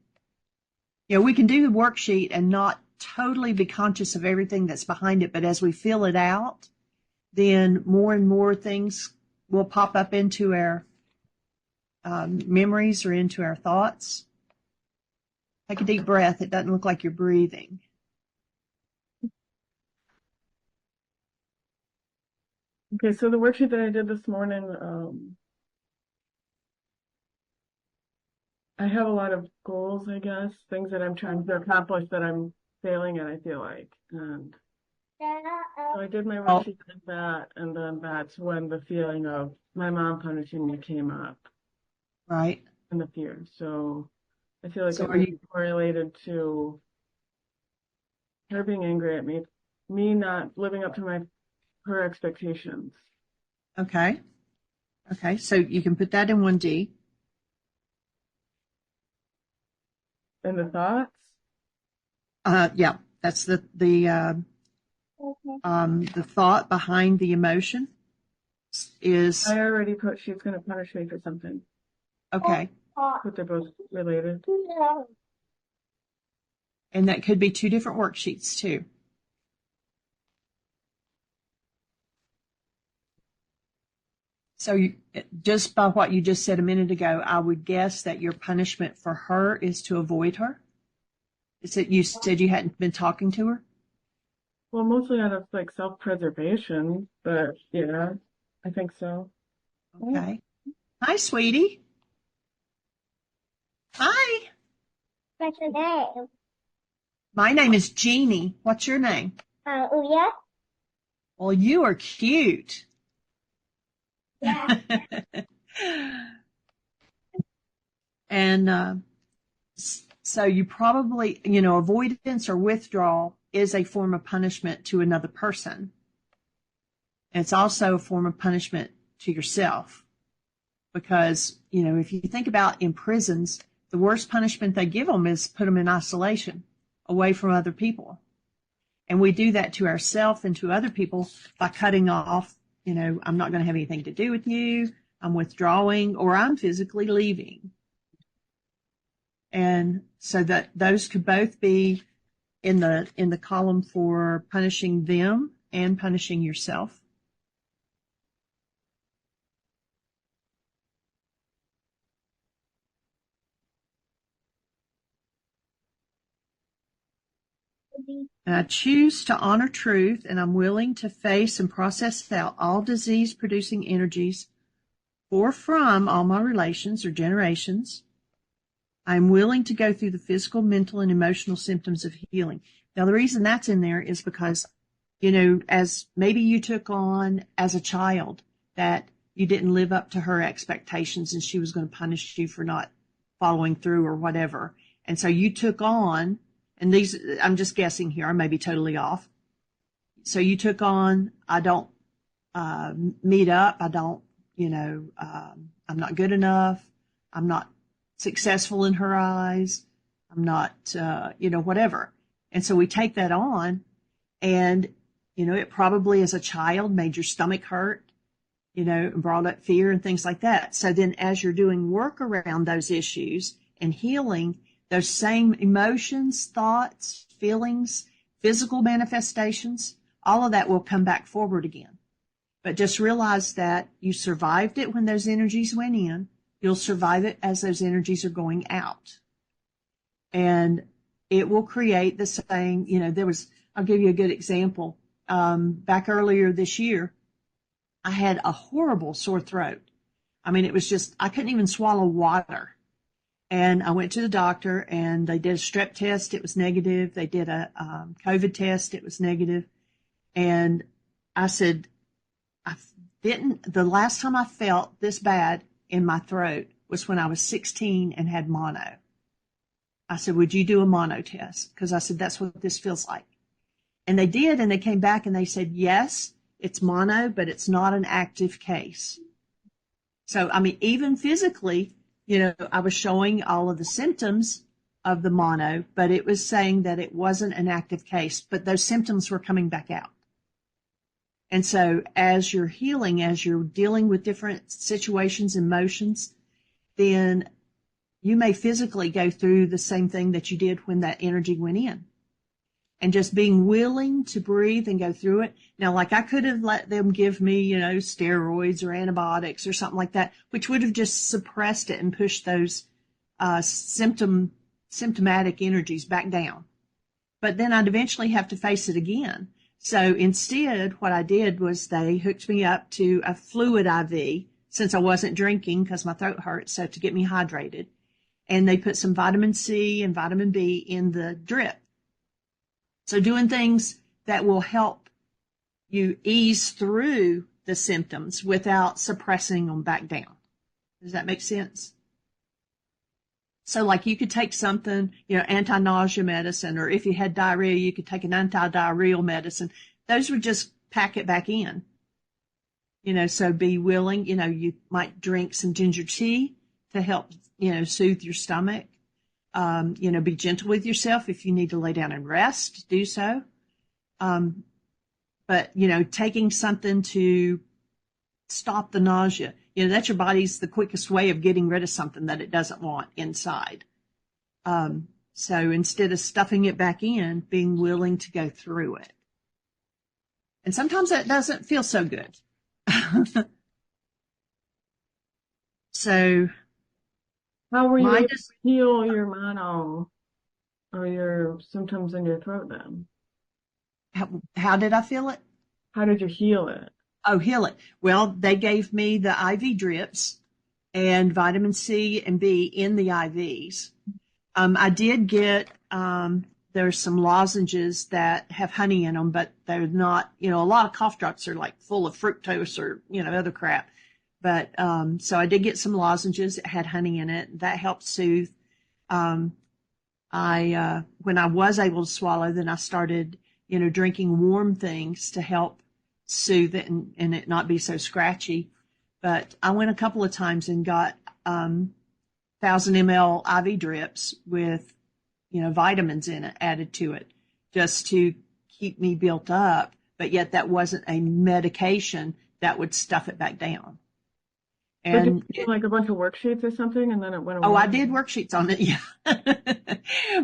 You know, we can do the worksheet and not totally be conscious of everything that's behind it, but as we fill it out, then more and more things will pop up into our memories or into our thoughts. Take a deep breath. It doesn't look like you're breathing. Okay, so the worksheet that I did this morning, I have a lot of goals, I guess, things that I'm trying to accomplish that I'm failing at, I feel like. And so I did my worksheet like that, and then that's when the feeling of my mom punishing me came up. Right. And the fear. So I feel like So it's correlated to her being angry at me, me not living up to her expectations. Okay. Okay, so you can put that in 1D. And the thoughts? Yeah, that's the thought behind the emotion is. I already put she's going to punish me for something. Okay. But they're both related. And that could be 2 different worksheets too. So just by what you just said a minute ago, I would guess that your punishment for her is to avoid her. Is it you said you hadn't been talking to her? Well, mostly out of like self-preservation, but yeah, I think so. Okay. Hi, sweetie. Hi. What's your name? My name is Jeanie. What's your name? Uya. Well, you are cute. Yeah. And so you probably, avoidance or withdrawal is a form of punishment to another person. And it's also a form of punishment to yourself. Because, if you think about in prisons, the worst punishment they give them is put them in isolation, away from other people. And we do that to ourselves and to other people by cutting off, I'm not going to have anything to do with you, I'm withdrawing, or I'm physically leaving. And so that those could both be in the column for punishing them and punishing yourself. And I choose to honor truth, and I'm willing to face and process out all disease-producing energies for from all my relations or generations. I'm willing to go through the physical, mental, and emotional symptoms of healing. Now, the reason that's in there is because, as maybe you took on as a child that you didn't live up to her expectations and she was going to punish you for not following through or whatever. And so you took on, and these, I'm just guessing here, I may be totally off. So you took on, I don't meet up, I don't, I'm not good enough, I'm not successful in her eyes, I'm not, whatever. And so we take that on, and, it probably as a child made your stomach hurt, brought up fear and things like that. So then as you're doing work around those issues and healing, those same emotions, thoughts, feelings, physical manifestations, all of that will come back forward again. But just realize that you survived it when those energies went in. You'll survive it as those energies are going out. And it will create the same, I'll give you a good example. Back earlier this year, I had a horrible sore throat. I mean, it was just, I couldn't even swallow water. And I went to the doctor, and they did a strep test. It was negative. They did a COVID test. It was negative. And I said, the last time I felt this bad in my throat was when I was 16 and had mono. I said, would you do a mono test? Because I said, that's what this feels like. And they did, and they came back and they said, yes, it's mono, but it's not an active case. So, I mean, even physically, I was showing all of the symptoms of the mono, but it was saying that it wasn't an active case, but those symptoms were coming back out. And so as you're healing, as you're dealing with different situations, emotions, then you may physically go through the same thing that you did when that energy went in. And just being willing to breathe and go through it. Now, like I could have let them give me, steroids or antibiotics or something like that, which would have just suppressed it and pushed those symptomatic energies back down. But then I'd eventually have to face it again. So instead, what I did was they hooked me up to a fluid IV since I wasn't drinking because my throat hurt, so to get me hydrated. And they put some vitamin C and vitamin B in the drip. So doing things that will help you ease through the symptoms without suppressing them back down. Does that make sense? So like you could take something, anti-nausea medicine, or if you had diarrhea, you could take an anti-diarrheal medicine. Those would just pack it back in. So be willing, you might drink some ginger tea to help, soothe your stomach. Be gentle with yourself. If you need to lay down and rest, do so. But, taking something to stop the nausea, that's your body's the quickest way of getting rid of something that it doesn't want inside. So instead of stuffing it back in, being willing to go through it. And sometimes that doesn't feel so good. So how were you able to heal your mono or your symptoms in your throat then? How did I feel it? How did you heal it? Oh, heal it. Well, they gave me the IV drips and vitamin C and B in the IVs. I did get, there's some lozenges that have honey in them, but they're not, a lot of cough drops are like full of fructose or, other crap. But, so I did get some lozenges that had honey in it. That helped soothe. When I was able to swallow, then I started, drinking warm things to help soothe it and it not be so scratchy. But I went a couple of times and got 1,000 ml IV drips with, vitamins in it, added to it, just to keep me built up. But yet that wasn't a medication that would stuff it back down. And like a bunch of worksheets or something, and then it went away. Oh, I did worksheets on it, yeah.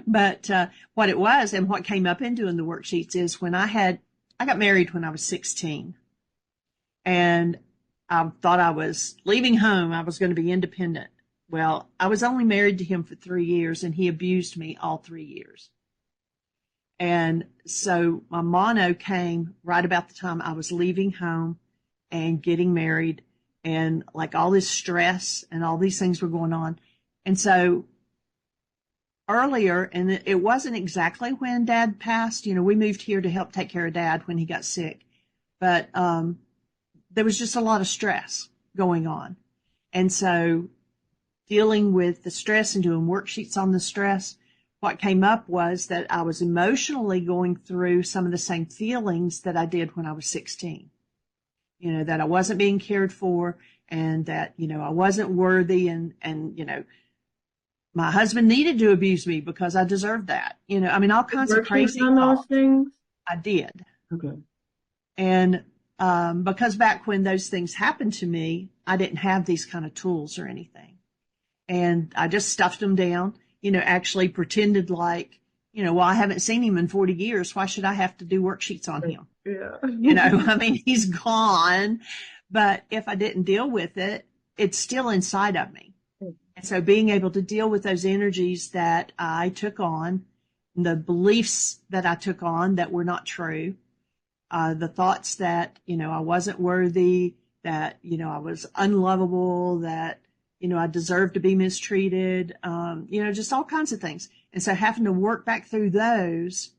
But what it was and what came up in doing the worksheets is when I got married when I was 16. And I thought I was leaving home. I was going to be independent. Well, I was only married to him for 3 years, and he abused me all 3 years. And so my mono came right about the time I was leaving home and getting married. And like all this stress and all these things were going on. And so earlier, and it wasn't exactly when Dad passed. We moved here to help take care of Dad when he got sick, but there was just a lot of stress going on. And so dealing with the stress and doing worksheets on the stress, what came up was that I was emotionally going through some of the same feelings that I did when I was 16. That I wasn't being cared for, and that, I wasn't worthy, and my husband needed to abuse me because I deserved that. All kinds of crazy on those thoughts. things? I did. Okay. And because back when those things happened to me, I didn't have these kind of tools or anything. And I just stuffed them down, actually pretended like, well, I haven't seen him in 40 years. Why should I have to do worksheets on him? Yeah. He's gone. But if I didn't deal with it, it's still inside of me. And so being able to deal with those energies that I took on, the beliefs that I took on that were not true, the thoughts that, I wasn't worthy, that, I was unlovable, that, I deserved to be mistreated, just all kinds of things. And so having to work back through those.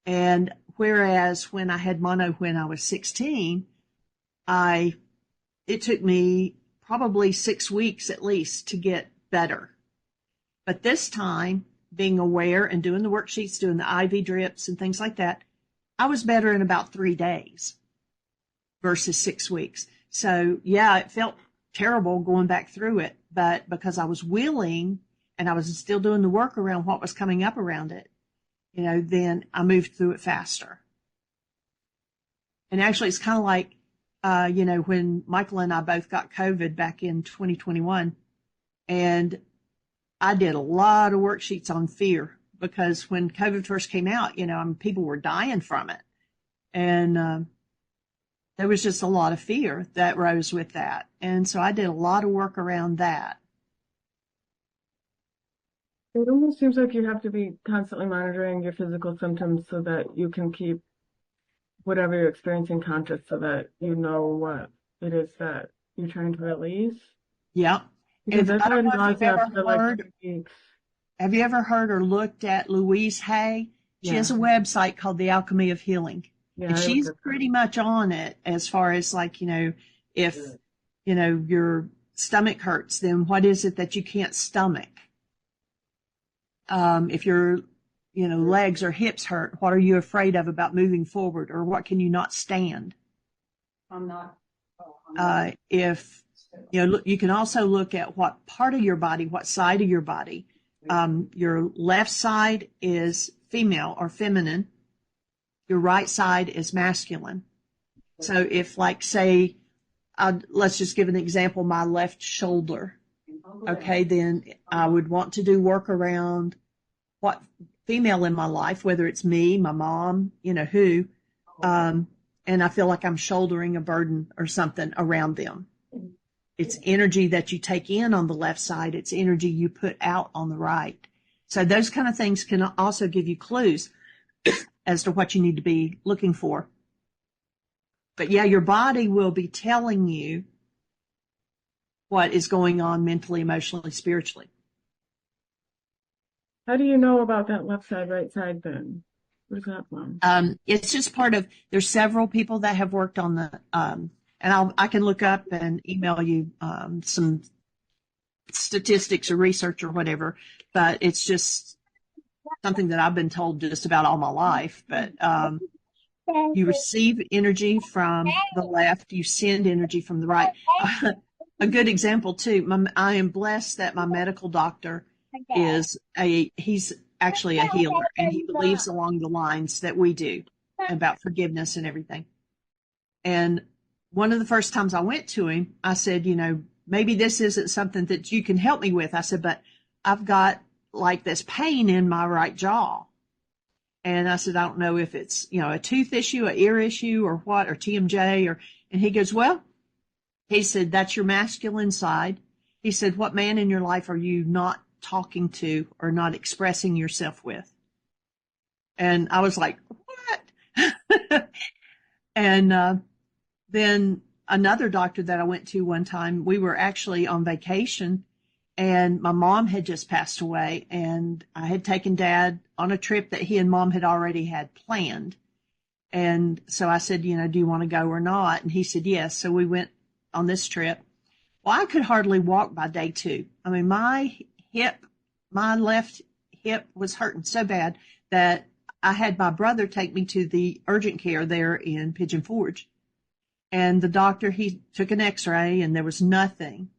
And whereas when I had mono when I was 16, it took me probably 6 weeks at least to get better. But this time, being aware and doing the worksheets, doing the IV drips and things like that, I was better in about 3 days versus 6 weeks. So yeah, it felt terrible going back through it, but because I was willing and I was still doing the work around what was coming up around it, then I moved through it faster. And actually it's kind of like, when Michael and I both got COVID back in 2021, and I did a lot of worksheets on fear, because when COVID first came out, people were dying from it. And there was just a lot of fear that rose with that. And so I did a lot of work around that. It almost seems like you have to be constantly monitoring your physical symptoms so that you can keep whatever you're experiencing conscious, so that you know what it is that you're trying to release. Yeah. Because that's what Have you ever heard, 3 weeks. have you ever heard or looked at Louise Hay? She has a website called The Alchemy of Healing. Yeah, And she's pretty much on it as far as like, if, your stomach hurts, then what is it that you can't stomach? If your, legs or hips hurt, what are you afraid of about moving forward, or what can you not stand? If, you can also look at what part of your body, what side of your body. Your left side is female or feminine. Your right side is masculine. So if, like, say, let's just give an example, my left shoulder. Okay, then I would want to do work around what female in my life, whether it's me, my mom, who, and I feel like I'm shouldering a burden or something around them. It's energy that you take in on the left side. It's energy you put out on the right. So those kind of things can also give you clues as to what you need to be looking for. But yeah, your body will be telling you what is going on mentally, emotionally, spiritually. How do you know about that left side, right side then? Where's that from? It's just part of, there's several people that have worked on the, and I can look up and email you some statistics or research or whatever, but it's just something that I've been told just about all my life. But you receive energy from the left, you send energy from the right. A good example too, I am blessed that my medical doctor he's actually a healer, and he believes along the lines that we do about forgiveness and everything. And one of the first times I went to him, I said, maybe this isn't something that you can help me with. I said, but I've got like this pain in my right jaw. And I said, I don't know if it's, a tooth issue, an ear issue, or what, or TMJ, and he goes, well, he said, that's your masculine side. He said, what man in your life are you not talking to or not expressing yourself with? And I was like, what? And then another doctor that I went to one time, we were actually on vacation, And my mom had just passed away, and I had taken Dad on a trip that he and Mom had already had planned. And so I said, do you want to go or not? And he said, yes. So we went on this trip. Well, I could hardly walk by day 2. I mean, my left hip was hurting so bad that I had my brother take me to the urgent care there in Pigeon Forge. And the doctor, he took an x-ray and there was nothing.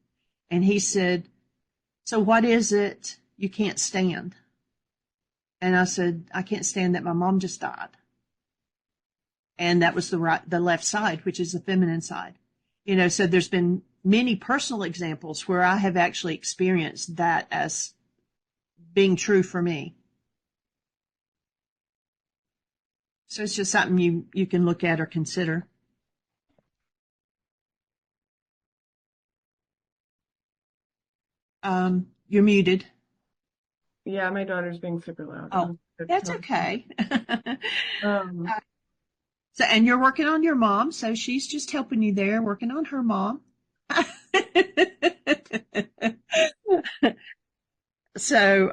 And he said, so what is it you can't stand? And I said, I can't stand that my mom just died. And that was the left side, which is the feminine side. So there's been many personal examples where I have actually experienced that as being true for me. So it's just something you can look at or consider. You're muted. Yeah, my daughter's being super loud. Oh, that's okay. Um, So, and you're working on your mom, so she's just helping you there, working on her mom. So,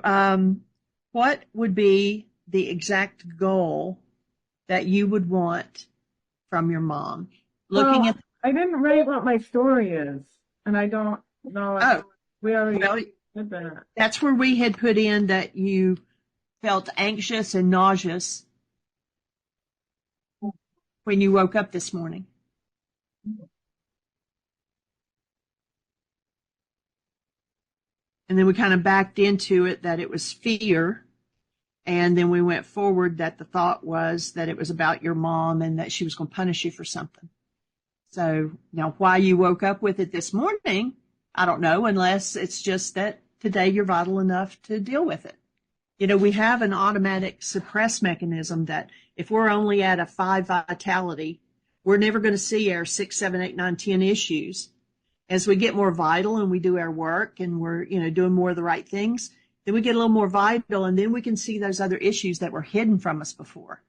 what would be the exact goal that you would want from your mom? Looking at, I didn't write what my story is, and I don't know if we already well, did that. that's where we had put in that you felt anxious and nauseous when you woke up this morning. And then we kind of backed into it that it was fear. And then we went forward that the thought was that it was about your mom and that she was going to punish you for something. So now why you woke up with it this morning, I don't know, unless it's just that today you're vital enough to deal with it. We have an automatic suppress mechanism that if we're only at a 5 vitality, we're never going to see our 6, 7, 8, 9, 10 issues. As we get more vital and we do our work and we're, doing more of the right things, then we get a little more vital and then we can see those other issues that were hidden from us before.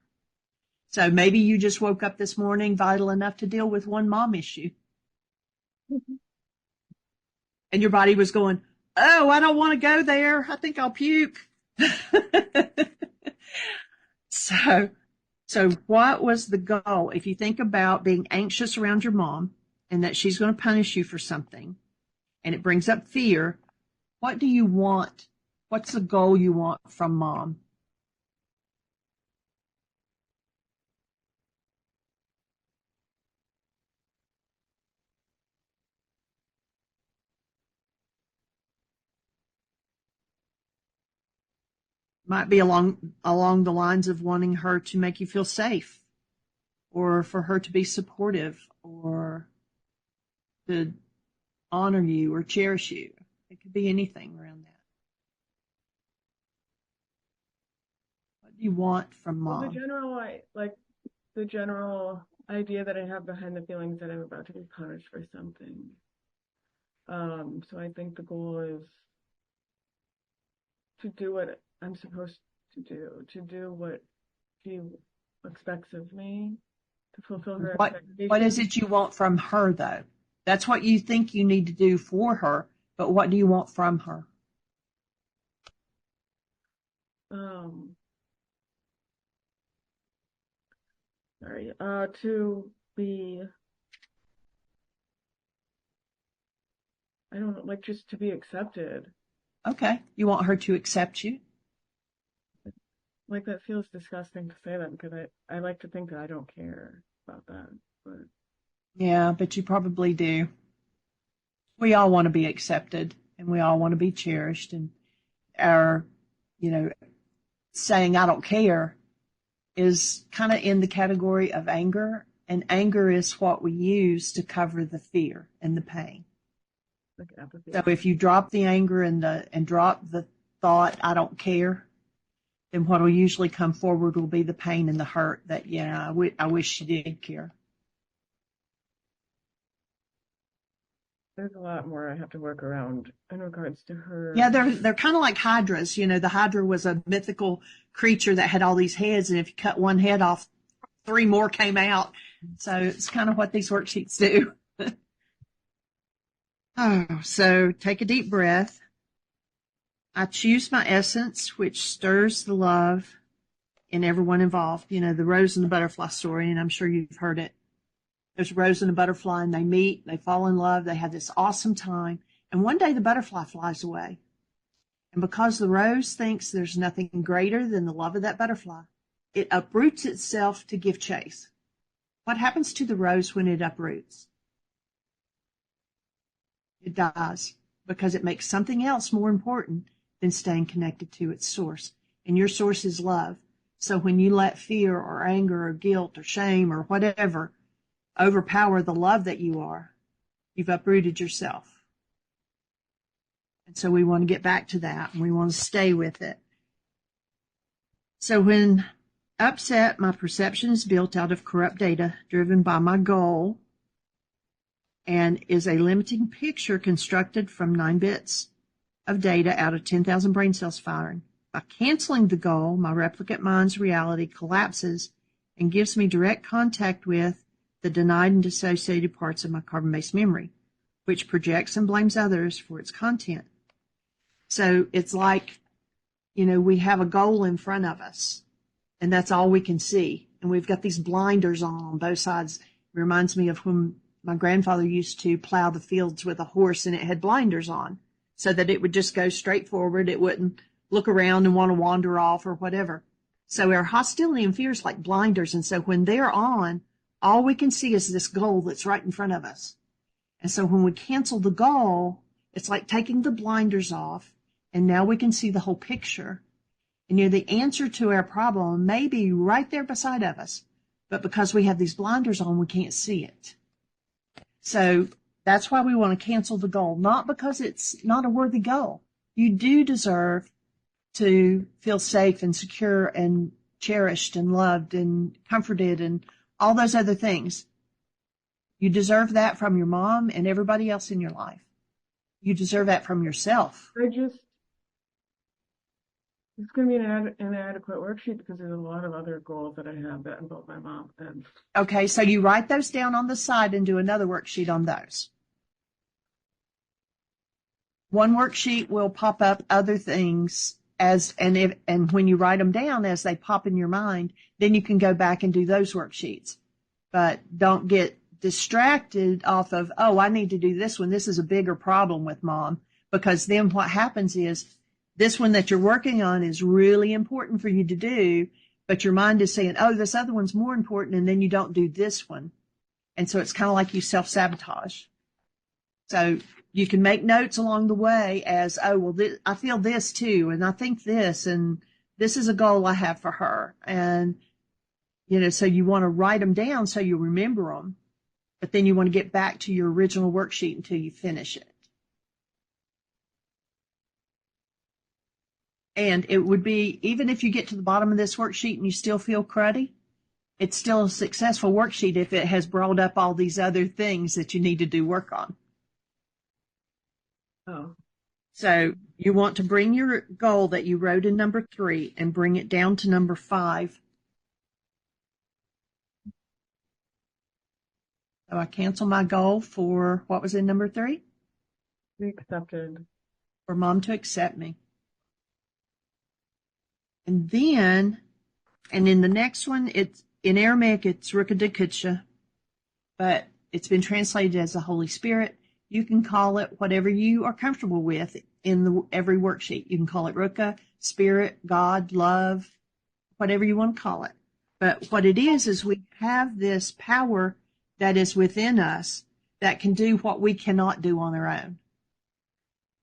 So maybe you just woke up this morning vital enough to deal with one mom issue. And your body was going, oh, I don't want to go there. I think I'll puke. So what was the goal? If you think about being anxious around your mom and that she's going to punish you for something, and it brings up fear, what do you want? What's the goal you want from mom? Might be along the lines of wanting her to make you feel safe, or for her to be supportive, or to honor you or cherish you. It could be anything around that. What do you want from mom? Well, the general idea that I have behind the feelings that I'm about to be punished for something. So I think the goal is to do what I'm supposed to do what she expects of me, to fulfill her expectations. What is it you want from her, though? That's what you think you need to do for her, but what do you want from her? To be, I don't know, like just to be accepted. Okay. You want her to accept you? Like that feels disgusting to say that because I like to think that I don't care about that. But yeah, but you probably do. We all want to be accepted and we all want to be cherished, and our, saying I don't care is kind of in the category of anger, and anger is what we use to cover the fear and the pain. like apathy. So if you drop the anger and drop the thought I don't care, then what will usually come forward will be the pain and the hurt that, yeah, I wish she did care. There's a lot more I have to work around in regards to her. Yeah, they're kind of like hydras. The hydra was a mythical creature that had all these heads, and if you cut one head off, 3 more came out. So it's kind of what these worksheets do. So take a deep breath. I choose my essence, which stirs the love in everyone involved. You know, the rose and the butterfly story, and I'm sure you've heard it. There's a rose and a butterfly, and they meet, they fall in love, they have this awesome time, and one day the butterfly flies away. And because the rose thinks there's nothing greater than the love of that butterfly, it uproots itself to give chase. What happens to the rose when it uproots? It dies, because it makes something else more important than staying connected to its source. And your source is love. So when you let fear or anger or guilt or shame or whatever overpower the love that you are, you've uprooted yourself. And so we want to get back to that, and we want to stay with it. So when upset, my perception is built out of corrupt data driven by my goal and is a limiting picture constructed from 9 bits of data out of 10,000 brain cells firing. By canceling the goal, my replicate mind's reality collapses and gives me direct contact with the denied and dissociated parts of my carbon-based memory, which projects and blames others for its content. So it's like, you know, we have a goal in front of us, and that's all we can see. And we've got these blinders on both sides. It reminds me of when my grandfather used to plow the fields with a horse, and it had blinders on so that it would just go straight forward. It wouldn't look around and want to wander off or whatever. So our hostility and fear is like blinders. And so when they're on, all we can see is this goal that's right in front of us. And so when we cancel the goal, it's like taking the blinders off, and now we can see the whole picture. And, you know, the answer to our problem may be right there beside of us, but because we have these blinders on, we can't see it. So that's why we want to cancel the goal, not because it's not a worthy goal. You do deserve to feel safe and secure and cherished and loved and comforted and all those other things. You deserve that from your mom and everybody else in your life. You deserve that from yourself. It's going to be an inadequate worksheet because there's a lot of other goals that I have that involve my mom. Okay, so you write those down on the side and do another worksheet on those. One worksheet will pop up other things and when you write them down as they pop in your mind, then you can go back and do those worksheets. But don't get distracted off of, oh, I need to do this one. This is a bigger problem with mom, because then what happens is this one that you're working on is really important for you to do, but your mind is saying, oh, this other one's more important, and then you don't do this one. And so it's kind of like you self-sabotage. So you can make notes along the way as, oh, well, I feel this too, and I think this, and this is a goal I have for her. And, you know, so you want to write them down so you remember them, but then you want to get back to your original worksheet until you finish it. And it would be, even if you get to the bottom of this worksheet and you still feel cruddy, it's still a successful worksheet if it has brought up all these other things that you need to do work on. Oh. So you want to bring your goal that you wrote in number 3 and bring it down to number 5. So I cancel my goal for, what was in number 3? Be accepted. For mom to accept me. And then, and in the next one, it's in Aramaic, it's Ruka, but it's been translated as the Holy Spirit. You can call it whatever you are comfortable with in every worksheet. You can call it Ruka, Spirit, God, Love, whatever you want to call it. But what it is we have this power that is within us that can do what we cannot do on our own.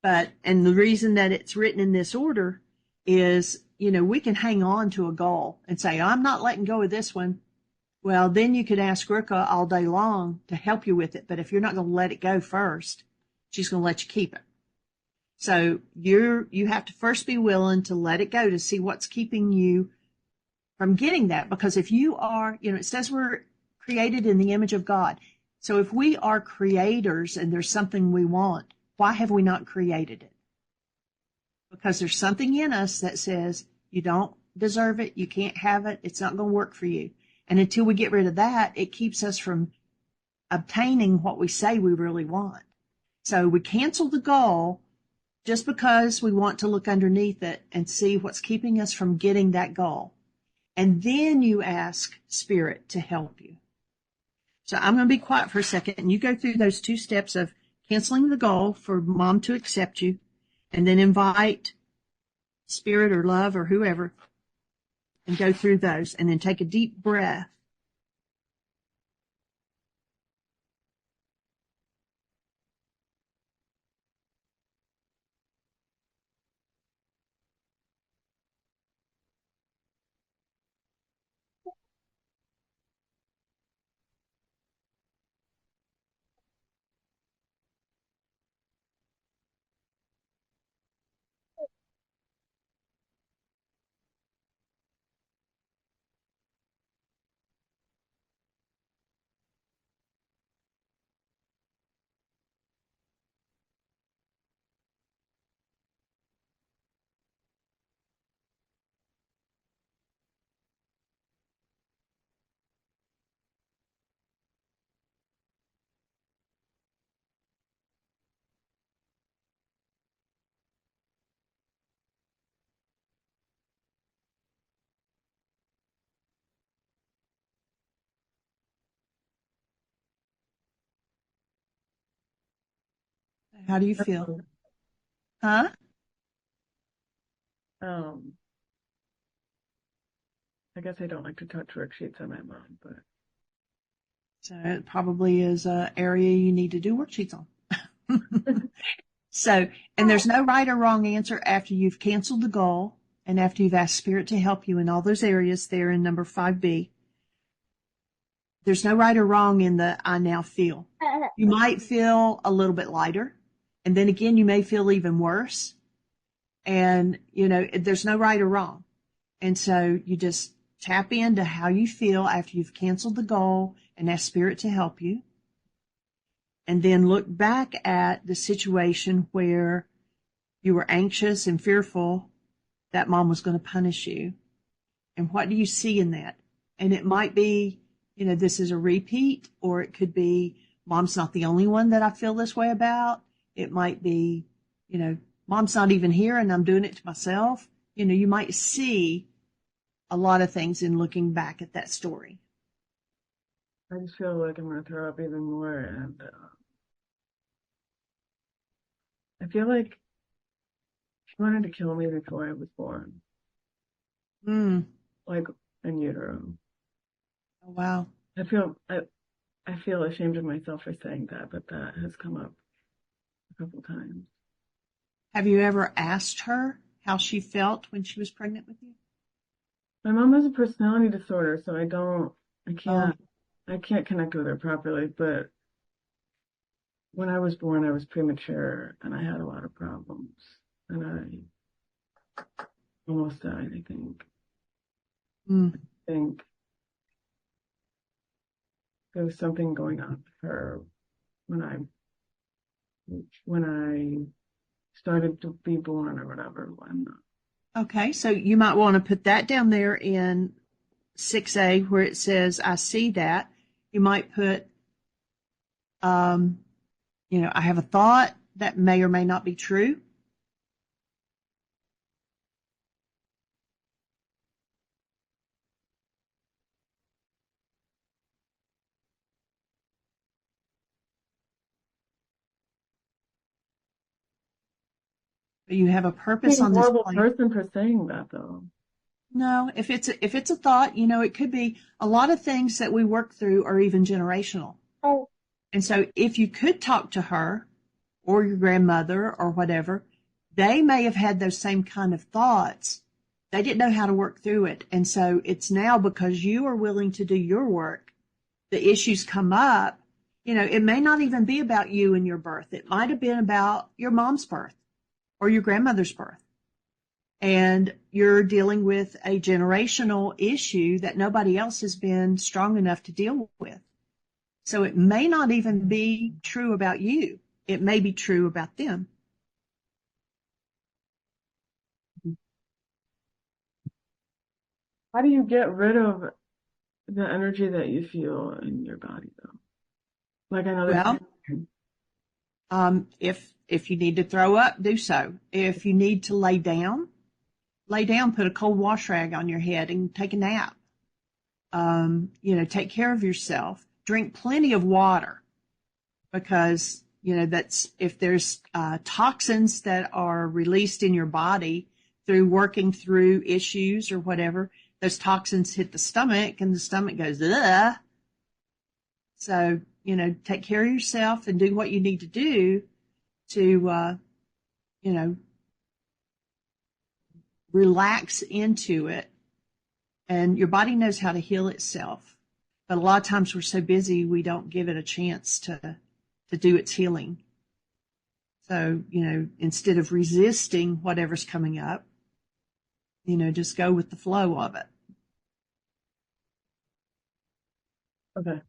And the reason that it's written in this order is, you know, we can hang on to a goal and say, I'm not letting go of this one. Well, then you could ask Ruka all day long to help you with it. But if you're not going to let it go first, she's going to let you keep it. So you have to first be willing to let it go to see what's keeping you from getting that. Because if you are, you know, it says we're created in the image of God. So if we are creators and there's something we want, why have we not created it? Because there's something in us that says you don't deserve it, you can't have it, it's not going to work for you. And until we get rid of that, it keeps us from obtaining what we say we really want. So we cancel the goal just because we want to look underneath it and see what's keeping us from getting that goal. And then you ask Spirit to help you. So I'm going to be quiet for a second, and you go through those 2 steps of canceling the goal for Mom to accept you, and then invite Spirit or love or whoever, and go through those, and then take a deep breath. How do you feel? Huh? I guess I don't like to touch worksheets on my mom, but So it probably is an area you need to do worksheets on. So, and there's no right or wrong answer after you've canceled the goal and after you've asked Spirit to help you in all those areas there in number 5B. There's no right or wrong in the I now feel. You might feel a little bit lighter, and then again, you may feel even worse. And, there's no right or wrong. And so you just tap into how you feel after you've canceled the goal and ask Spirit to help you. And then look back at the situation where you were anxious and fearful that Mom was going to punish you. And what do you see in that? And it might be, this is a repeat, or it could be Mom's not the only one that I feel this way about. It might be, Mom's not even here and I'm doing it to myself. You might see a lot of things in looking back at that story. I just feel like I'm going to throw up even more. And I feel like she wanted to kill me before I was born. Like in utero. Oh, wow. I feel ashamed of myself for saying that, but that has come up a couple times. Have you ever asked her how she felt when she was pregnant with you? My mom has a personality disorder, so I can't connect with her properly, but when I was born, I was premature and I had a lot of problems and I almost died, I think. I think there was something going on with her when I started to be born or whatever. Okay, so you might want to put that down there in 6A where it says, I see that. You might put, I have a thought that may or may not be true. But you have a purpose on this horrible plane. person for saying that, though. No, if it's a thought, it could be a lot of things that we work through are even generational. Oh. And so if you could talk to her or your grandmother or whatever, they may have had those same kind of thoughts. They didn't know how to work through it. And so it's now because you are willing to do your work, the issues come up. It may not even be about you and your birth. It might have been about your mom's birth or your grandmother's birth. And you're dealing with a generational issue that nobody else has been strong enough to deal with. So it may not even be true about you. It may be true about them. How do you get rid of the energy that you feel in your body, though? Like another. If you need to throw up, do so. If you need to lay down, put a cold wash rag on your head and take a nap. Take care of yourself. Drink plenty of water, because, that's, if there's toxins that are released in your body through working through issues or whatever, those toxins hit the stomach and the stomach goes, ugh. So, take care of yourself and do what you need to do to, relax into it. And your body knows how to heal itself. But a lot of times we're so busy, we don't give it a chance to do its healing. So, instead of resisting whatever's coming up, just go with the flow of it. Okay.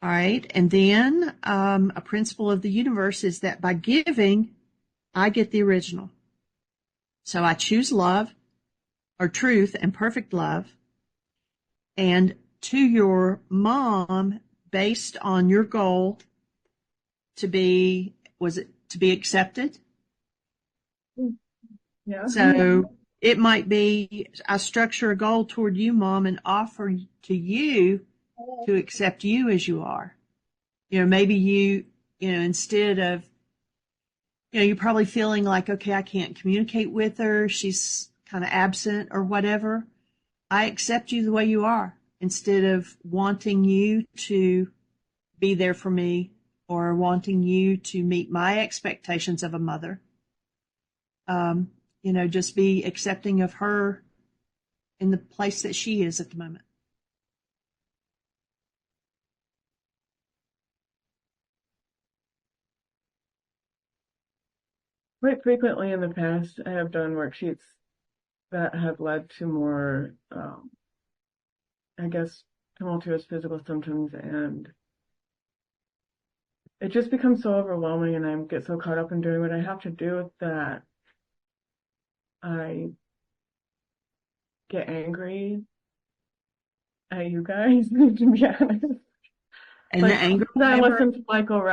All right. And then a principle of the universe is that by giving, I get the original. So I choose love or truth and perfect love. And to your mom, based on your goal to be accepted? Yeah. So it might be, I structure a goal toward you, Mom, and offer to you to accept you as you are. Maybe you, instead of, you're probably feeling like, okay, I can't communicate with her, she's kind of absent or whatever. I accept you the way you are, instead of wanting you to be there for me or wanting you to meet my expectations of a mother. Just be accepting of her in the place that she is at the moment. Quite frequently in the past, I have done worksheets that have led to more, tumultuous physical symptoms, and it just becomes so overwhelming, and I get so caught up in doing what I have to do that I get angry at you guys, to be honest. And the anger. I listen to Michael,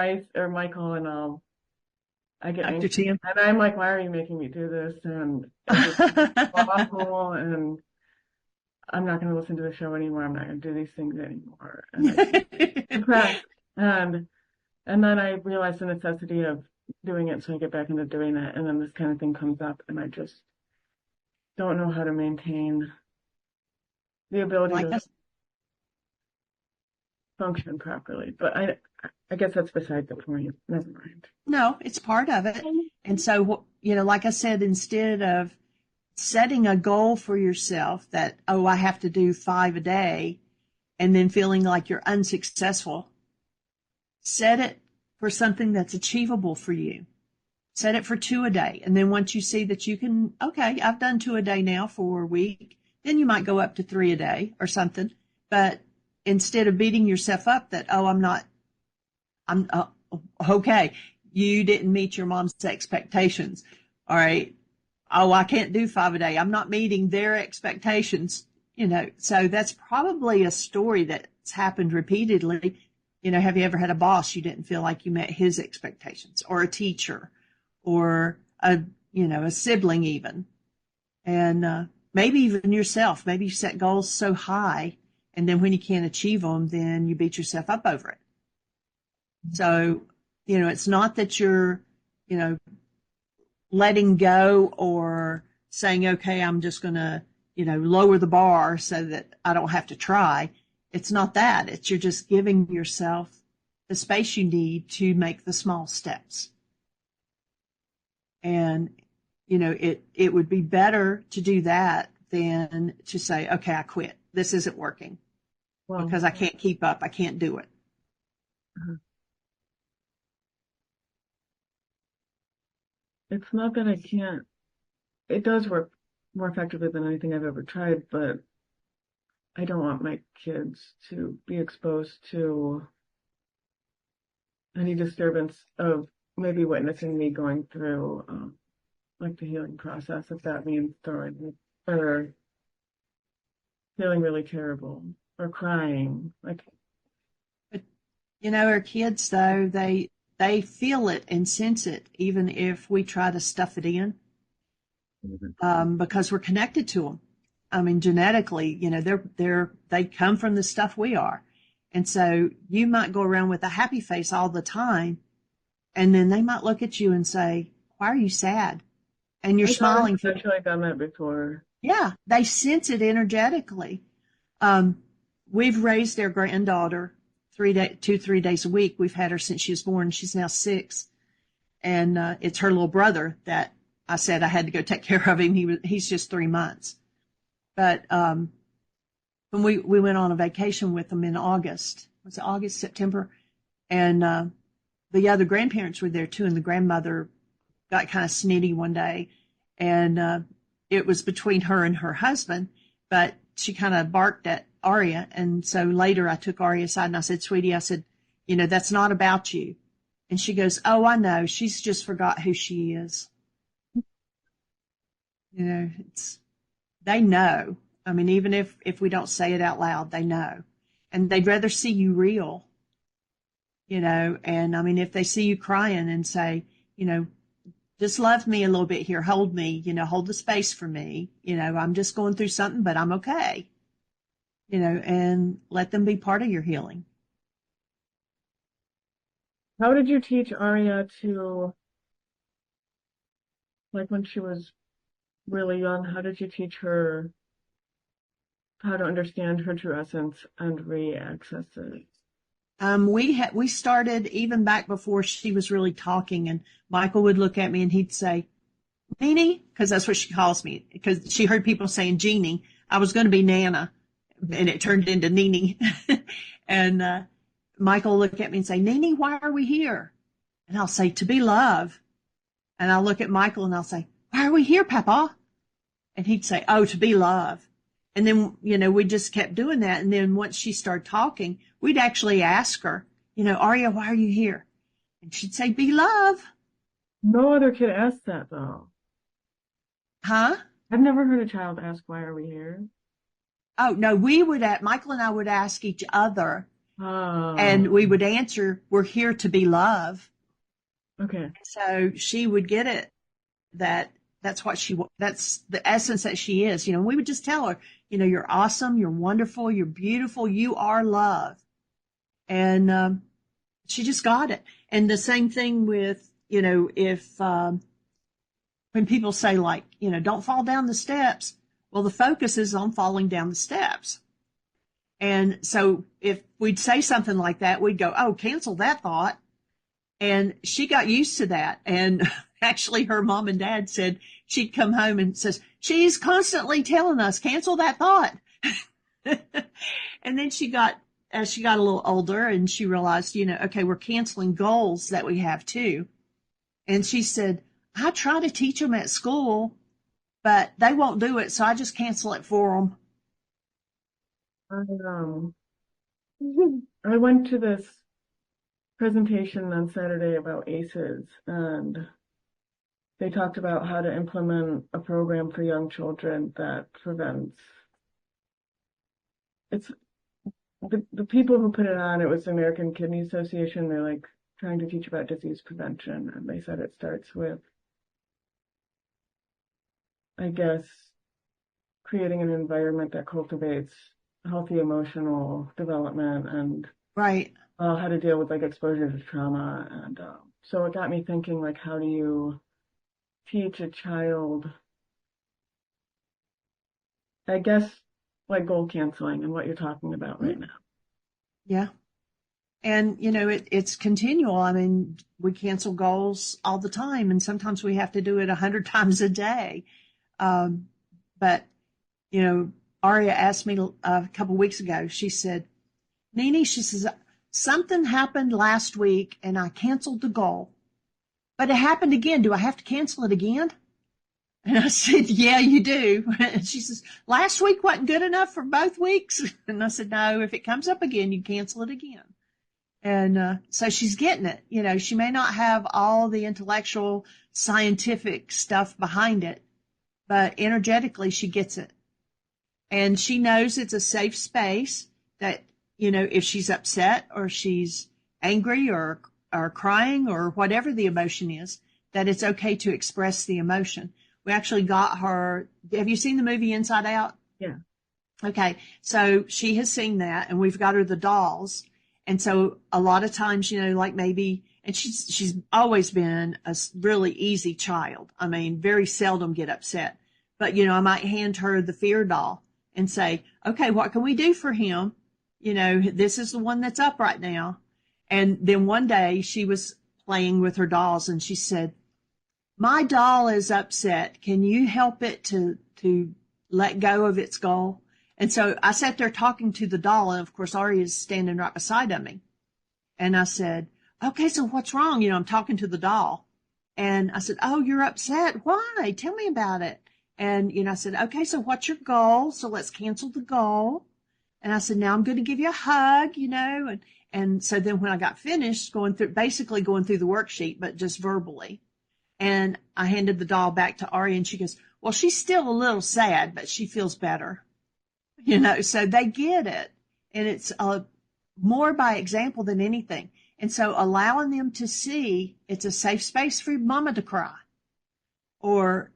and I get Dr. angry. Tim. And I'm like, why are you making me do this? And it's awful, and I'm not going to listen to the show anymore. I'm not going to do these things anymore. And I'm depressed. And then I realize the necessity of doing it, so I get back into doing it. And then this kind of thing comes up, and I just don't know how to maintain the ability to function properly. But I guess that's beside the point. Never mind. No, it's part of it. And so, like I said, instead of setting a goal for yourself that, oh, I have to do 5 a day, and then feeling like you're unsuccessful, set it for something that's achievable for you. Set it for 2 a day. And then once you see that you can, okay, I've done 2 a day now for a week, then you might go up to 3 a day or something. But instead of beating yourself up that, oh, okay, you didn't meet your mom's expectations. All right. Oh, I can't do 5 a day. I'm not meeting their expectations. So that's probably a story that's happened repeatedly. Have you ever had a boss you didn't feel like you met his expectations, or a teacher, or a sibling even? And maybe even yourself. Maybe you set goals so high, and then when you can't achieve them, then you beat yourself up over it. So, it's not that you're, letting go or saying, okay, I'm just going to, lower the bar so that I don't have to try. It's not that. It's you're just giving yourself the space you need to make the small steps. And, it would be better to do that than to say, okay, I quit. This isn't working because I can't keep up. I can't do it. It's not that I can't. It does work more effectively than anything I've ever tried, but I don't want my kids to be exposed to any disturbance of maybe witnessing me going through like the healing process, if that means throwing or feeling really terrible or crying. Like, You know, our kids, though, they feel it and sense it, even if we try to stuff it in, because we're connected to them. I mean, genetically, you know, they come from the stuff we are. And so you might go around with a happy face all the time, and then they might look at you and say, why are you sad? And you're smiling. I've actually done that before. Yeah, they sense it energetically. We've raised their granddaughter 3 days a week. We've had her since she was born. She's now 6. And it's her little brother that I said I had to go take care of him. He's just 3 months. But when we went on a vacation with them in August, was it August, September? And the other grandparents were there too, and the grandmother got kind of snitty one day, and it was between her and her husband, but she kind of barked at Aria. And so later I took Aria aside and I said, sweetie, I said, you know, that's not about you. And she goes, oh, I know. She's just forgot who she is. You know, they know. I mean, even if we don't say it out loud, they know. And they'd rather see you real, you know. And I mean, if they see you crying and say, you know, just love me a little bit here, hold me, you know, hold the space for me, you know, I'm just going through something, but I'm okay, you know, and let them be part of your healing. How did you teach Aria to, like when she was really young, how did you teach her how to understand her true essence and re-access it? We started even back before she was really talking, and Michael would look at me and he'd say, Jeanie, because that's what she calls me, because she heard people saying Jeanie. I was going to be Nana, and it turned into Nini. And Michael would look at me and say, Nini, why are we here? And I'll say, to be loved. And I'll look at Michael and I'll say, why are we here, Papa? And he'd say, oh, to be loved. And then, you know, we just kept doing that. And then once she started talking, we'd actually ask her, you know, Aria, why are you here? And she'd say, be loved. No other kid asked that, though. Huh? I've never heard a child ask, why are we here? Oh, no, Michael and I would ask each other, Oh. and we would answer, we're here to be loved. Okay. So she would get it, that's the essence that she is. You know, we would just tell her, you know, you're awesome, you're wonderful, you're beautiful, you are love. And she just got it. And the same thing with, you know, if when people say, like, you know, don't fall down the steps, well, the focus is on falling down the steps. And so if we'd say something like that, we'd go, oh, cancel that thought. And she got used to that. And actually her mom and dad said she'd come home and says, she's constantly telling us, cancel that thought. And then as she got a little older and she realized, you know, okay, we're canceling goals that we have too. And she said, I try to teach them at school, but they won't do it. So I just cancel it for them. I went to this presentation on Saturday about ACEs, and they talked about how to implement a program for young children that prevents. It's the people who put it on, it was the American Kidney Association. They're like trying to teach about disease prevention, and they said it starts with, I guess, creating an environment that cultivates healthy emotional development and Right. how to deal with like exposure to trauma. And so it got me thinking, like, how do you teach a child, I guess, like goal canceling and what you're talking about right now? Yeah. And, you know, it's continual. I mean, we cancel goals all the time, and sometimes we have to do it 100 times a day. But, you know, Aria asked me a couple weeks ago, she said, Nini, she says, something happened last week and I canceled the goal, but it happened again. Do I have to cancel it again? And I said, yeah, you do. And she says, last week wasn't good enough for both weeks. And I said, no, if it comes up again, you cancel it again. And so she's getting it. You know, she may not have all the intellectual, scientific stuff behind it, but energetically she gets it. And she knows it's a safe space that, you know, if she's upset or she's angry or crying or whatever the emotion is, that it's okay to express the emotion. We actually got her. Have you seen the movie Inside Out? Yeah. Okay. So she has seen that, and we've got her the dolls. And so a lot of times, like maybe, and she's always been a really easy child. I mean, very seldom get upset. But, I might hand her the fear doll and say, okay, what can we do for him? This is the one that's up right now. And then one day she was playing with her dolls and she said, my doll is upset. Can you help it to let go of its goal? And so I sat there talking to the doll, and of course Ari is standing right beside of me. And I said, okay, so what's wrong? I'm talking to the doll. And I said, oh, you're upset. Why? Tell me about it. And, I said, okay, so what's your goal? So let's cancel the goal. And I said, now I'm going to give you a hug, and so then when I got finished going through the worksheet, but just verbally, and I handed the doll back to Ari, and she goes, well, she's still a little sad, but she feels better, so they get it. And it's more by example than anything. And so allowing them to see it's a safe space for mama to cry. Or,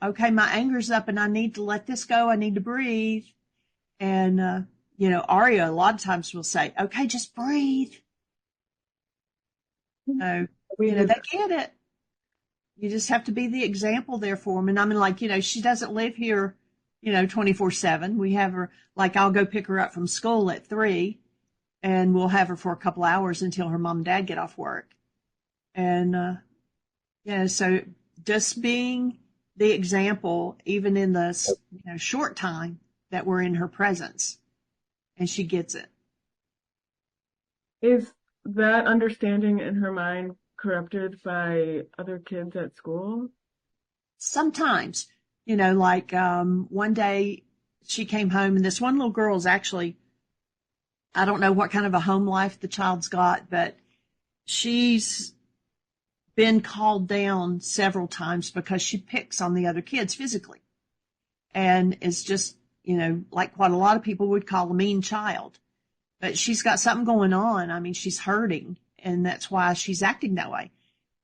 okay, my anger's up and I need to let this go. I need to breathe. And, Aria a lot of times will say, okay, just breathe. So, they get it. You just have to be the example there for them. And I mean, she doesn't live here, 24/7. We have her, I'll go pick her up from school at 3 and we'll have her for a couple hours until her mom and dad get off work. And, so just being the example, even in the short time that we're in her presence, and she gets it. Is that understanding in her mind corrupted by other kids at school? Sometimes, one day she came home, and this one little girl is actually, I don't know what kind of a home life the child's got, but she's been called down several times because she picks on the other kids physically. And it's just, like what a lot of people would call a mean child. But she's got something going on. I mean, she's hurting, and that's why she's acting that way.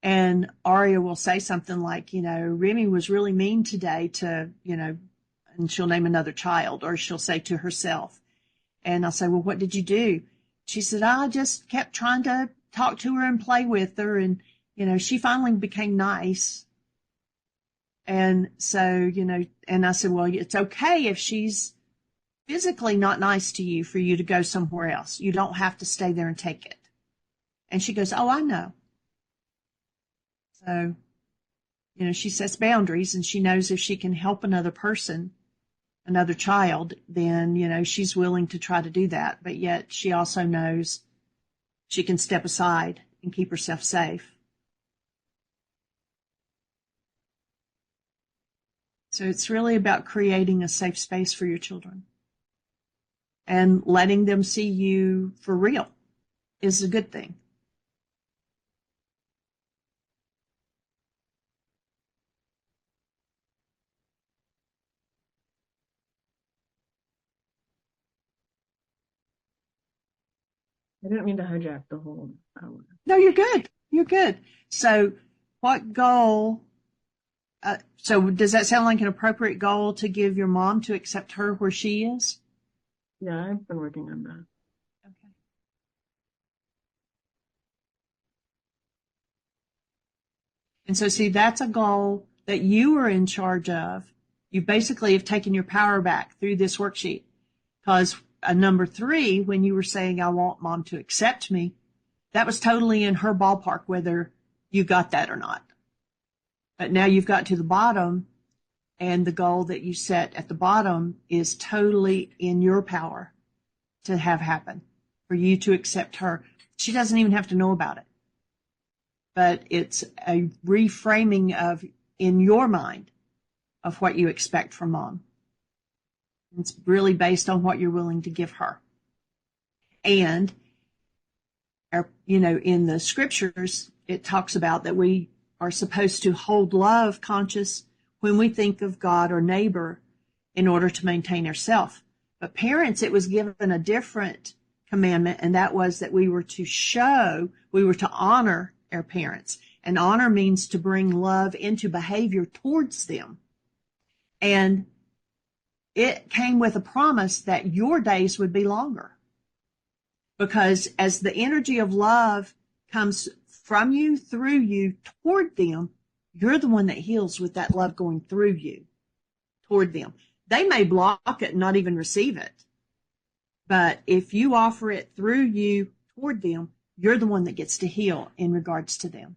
And Aria will say something like, Remy was really mean today to, and she'll name another child, or she'll say to herself. And I'll say, well, what did you do? She said, I just kept trying to talk to her and play with her. And, she finally became nice. And so, and I said, well, it's okay if she's physically not nice to you for you to go somewhere else. You don't have to stay there and take it. And she goes, oh, I know. So, she sets boundaries, and she knows if she can help another person, another child, then, she's willing to try to do that. But yet she also knows she can step aside and keep herself safe. So it's really about creating a safe space for your children, and letting them see you for real is a good thing. I didn't mean to hijack the whole hour. No, you're good. You're good. So what goal, so does that sound like an appropriate goal to give your mom to accept her where she is? Yeah, I've been working on that. Okay. And so see, that's a goal that you are in charge of. You basically have taken your power back through this worksheet, because number 3, when you were saying, I want mom to accept me, that was totally in her ballpark, whether you got that or not. But now you've got to the bottom, and the goal that you set at the bottom is totally in your power to have happen, for you to accept her. She doesn't even have to know about it. But it's a reframing of, in your mind, of what you expect from mom. It's really based on what you're willing to give her. And, in the scriptures, it talks about that we are supposed to hold love conscious when we think of God or neighbor in order to maintain ourselves. But parents, it was given a different commandment, and that was that we were to honor our parents. And honor means to bring love into behavior towards them. And it came with a promise that your days would be longer. Because as the energy of love comes from you, through you, toward them, you're the one that heals with that love going through you, toward them. They may block it and not even receive it. But if you offer it through you toward them, you're the one that gets to heal in regards to them.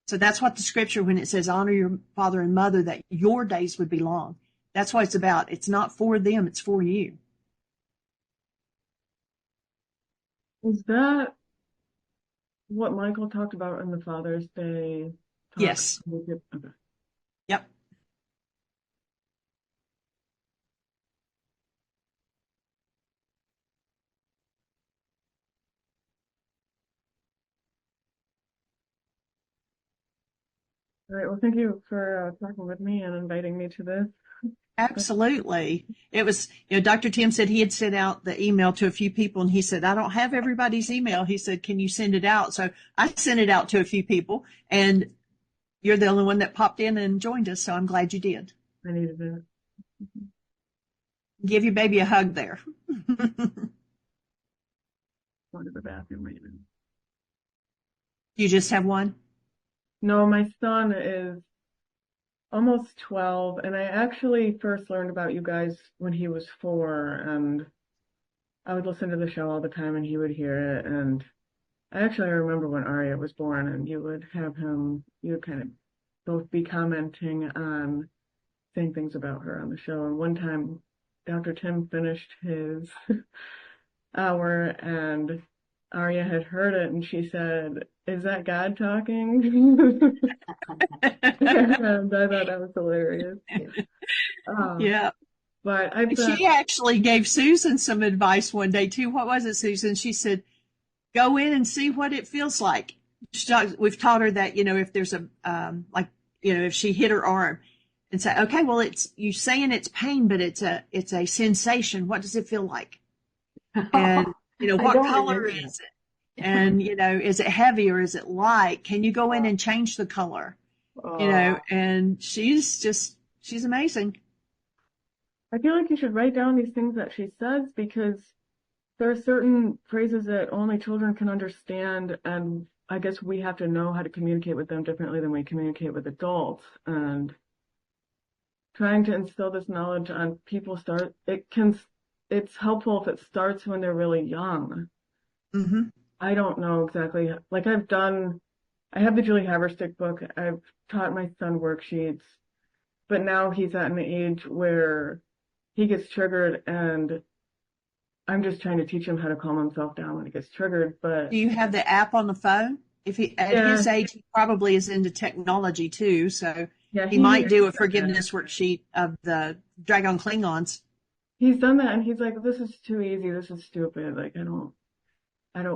So that's what the scripture, when it says honor your father and mother, that your days would be long. That's what it's about. It's not for them, it's for you. Is that what Michael talked about in the Father's Day talk? Yes. Okay. Yep. All right. Well, thank you for talking with me and inviting me to this. Absolutely. It was, Dr. Tim said he had sent out the email to a few people, and he said, I don't have everybody's email. He said, can you send it out? So I sent it out to a few people, and you're the only one that popped in and joined us. So I'm glad you did. I needed it. Give your baby a hug there. Going to the bathroom right now. You just have one? No, my son is almost 12, and I actually first learned about you guys when he was 4, and I would listen to the show all the time, and he would hear it. And I remember when Arya was born, and you would kind of both be commenting on saying things about her on the show. And one time, Dr. Tim finished his hour, and Arya had heard it, and she said, "Is that God talking?" And I thought that was hilarious. Yeah. But She actually gave Susan some advice one day too. What was it, Susan? She said, go in and see what it feels like. We've taught her that, if there's if she hit her arm, and say, okay, well, you saying it's pain, but it's a sensation. What does it feel like? And, what color is it? And, is it heavy or is it light? Can you go in and change the color? And she's amazing. I feel like you should write down these things that she says, because there are certain phrases that only children can understand, and I guess we have to know how to communicate with them differently than we communicate with adults. And trying to instill this knowledge on people it's helpful if it starts when they're really young. Mm-hmm. I don't know exactly. Like I have the Julie Haverstick book. I've taught my son worksheets, but now he's at an age where he gets triggered, and I'm just trying to teach him how to calm himself down when he gets triggered. But do you have the app on the phone? If at his age, he probably is into technology too. So he might do a forgiveness worksheet of the Dragon Klingons. He's done that, and he's like, "This is too easy. This is stupid. Like I don't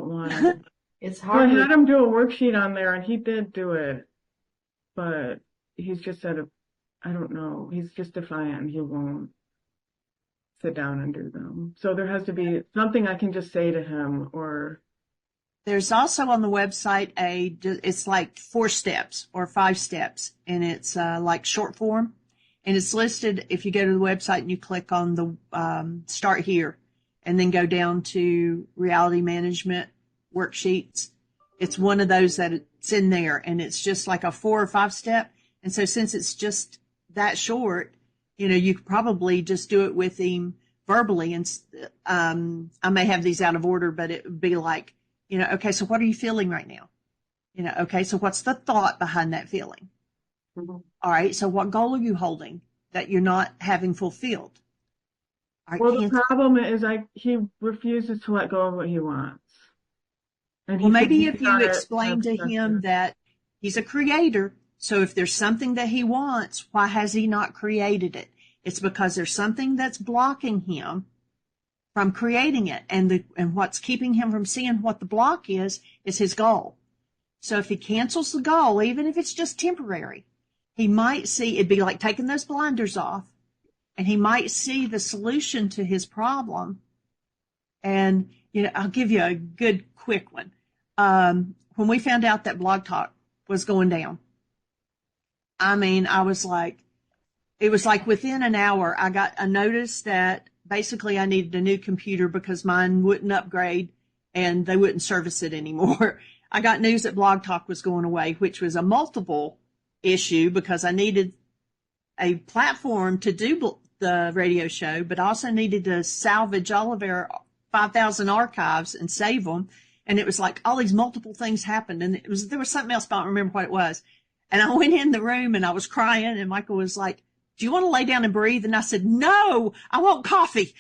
want it." It's So hard. I had him do a worksheet on there, and he did do it, but he's just I don't know. He's just defiant. He won't sit down and do them. So there has to be something I can just say to him, or. There's also on the website it's like 4 steps or 5 steps, and it's like short form, and it's listed. If you go to the website and you click on the start here, and then go down to Reality Management Worksheets, it's one of those that it's in there, and it's just like a 4 or 5 step. And so since it's just that short, you could probably just do it with him verbally. And I may have these out of order, but it would be like, okay, so what are you feeling right now? Okay, so what's the thought behind that feeling? Mm-hmm. All right, so what goal are you holding that you're not having fulfilled? All right, Well, the problem is he refuses to let go of what he wants. And well, maybe if you explain to him that he's a creator, so if there's something that he wants, why has he not created it? It's because there's something that's blocking him from creating it, and what's keeping him from seeing what the block is his goal. So if he cancels the goal, even if it's just temporary, he might see, it'd be like taking those blinders off, and he might see the solution to his problem And, I'll give you a good quick one. When we found out that Blog Talk was going down, I mean, it was like within an hour, I got a notice that basically I needed a new computer because mine wouldn't upgrade and they wouldn't service it anymore. I got news that Blog Talk was going away, which was a multiple issue because I needed a platform to do the radio show, but also needed to salvage all of our 5,000 archives and save them. And it was like all these multiple things happened. And there was something else, but I don't remember what it was. And I went in the room and I was crying, and Michael was like, "Do you want to lay down and breathe?" And I said, "No, I want coffee."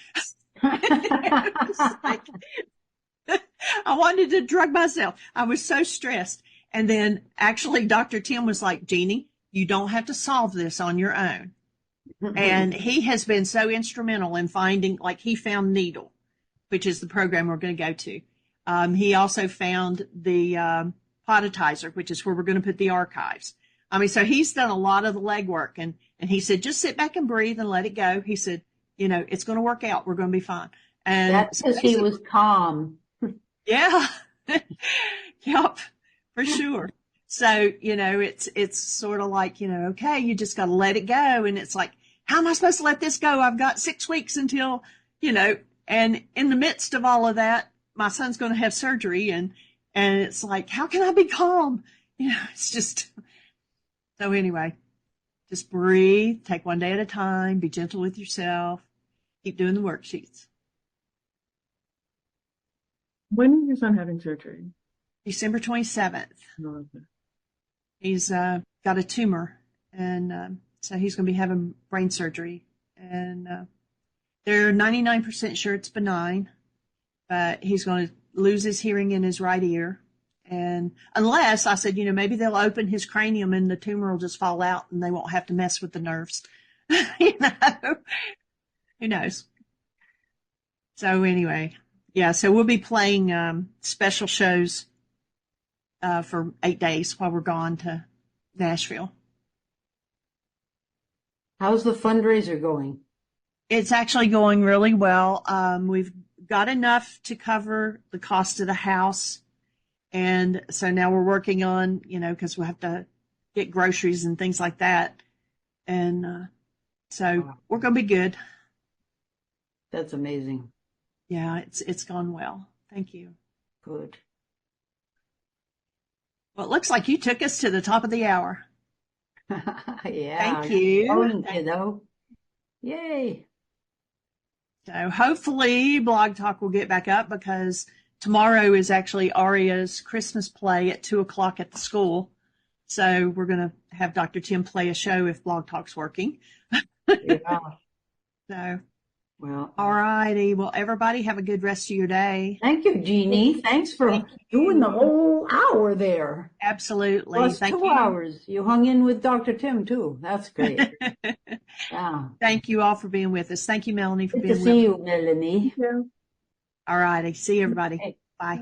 Like, I wanted to drug myself. I was so stressed. And then actually Dr. Tim was like, "Jeanie, you don't have to solve this on your own." And he has been so instrumental in finding, like he found Nedl, which is the program we're going to go to. He also found the Poditizer, which is where we're going to put the archives. I mean, so he's done a lot of the legwork, and he said, "Just sit back and breathe and let it go." He said, "It's going to work out. We're going to be fine." And that's because he was calm. Yeah. Yep, for sure. So, it's sort of like, okay, you just got to let it go. And it's like, how am I supposed to let this go? I've got 6 weeks until, and in the midst of all of that, my son's going to have surgery, and it's like, how can I be calm? It's just, so anyway, just breathe, take one day at a time, be gentle with yourself, keep doing the worksheets. When is your son having surgery? December 27th. Oh, okay. He's got a tumor, and so he's going to be having brain surgery. And they're 99% sure it's benign, but he's going to lose his hearing in his right ear. And unless, I said, maybe they'll open his cranium and the tumor will just fall out and they won't have to mess with the nerves. Who knows? So anyway, yeah, so we'll be playing special shows for 8 days while we're gone to Nashville. How's the fundraiser going? It's actually going really well. We've got enough to cover the cost of the house. And so now we're working on, because we'll have to get groceries and things like that. And so we're going to be good. That's amazing. Yeah, it's gone well. Thank you. Good. Well, it looks like you took us to the top of the hour. Yeah. Thank you. Going, kiddo. Yay. So hopefully Blog Talk will get back up, because tomorrow is actually Aria's Christmas play at 2:00 at the school. So we're going to have Dr. Tim play a show if Blog Talk's working. Yeah. So, Well, all righty. Well, everybody have a good rest of your day. thank you, Jeanie. Thanks for doing the whole hour there. Absolutely. Plus Thank 2 you. hours. You hung in with Dr. Tim, too. That's great. Yeah. Thank you all for being with us. Thank you, Melanie, for Good being to with us. see you, Melanie. Yeah. All righty. See you, everybody. Okay. Bye.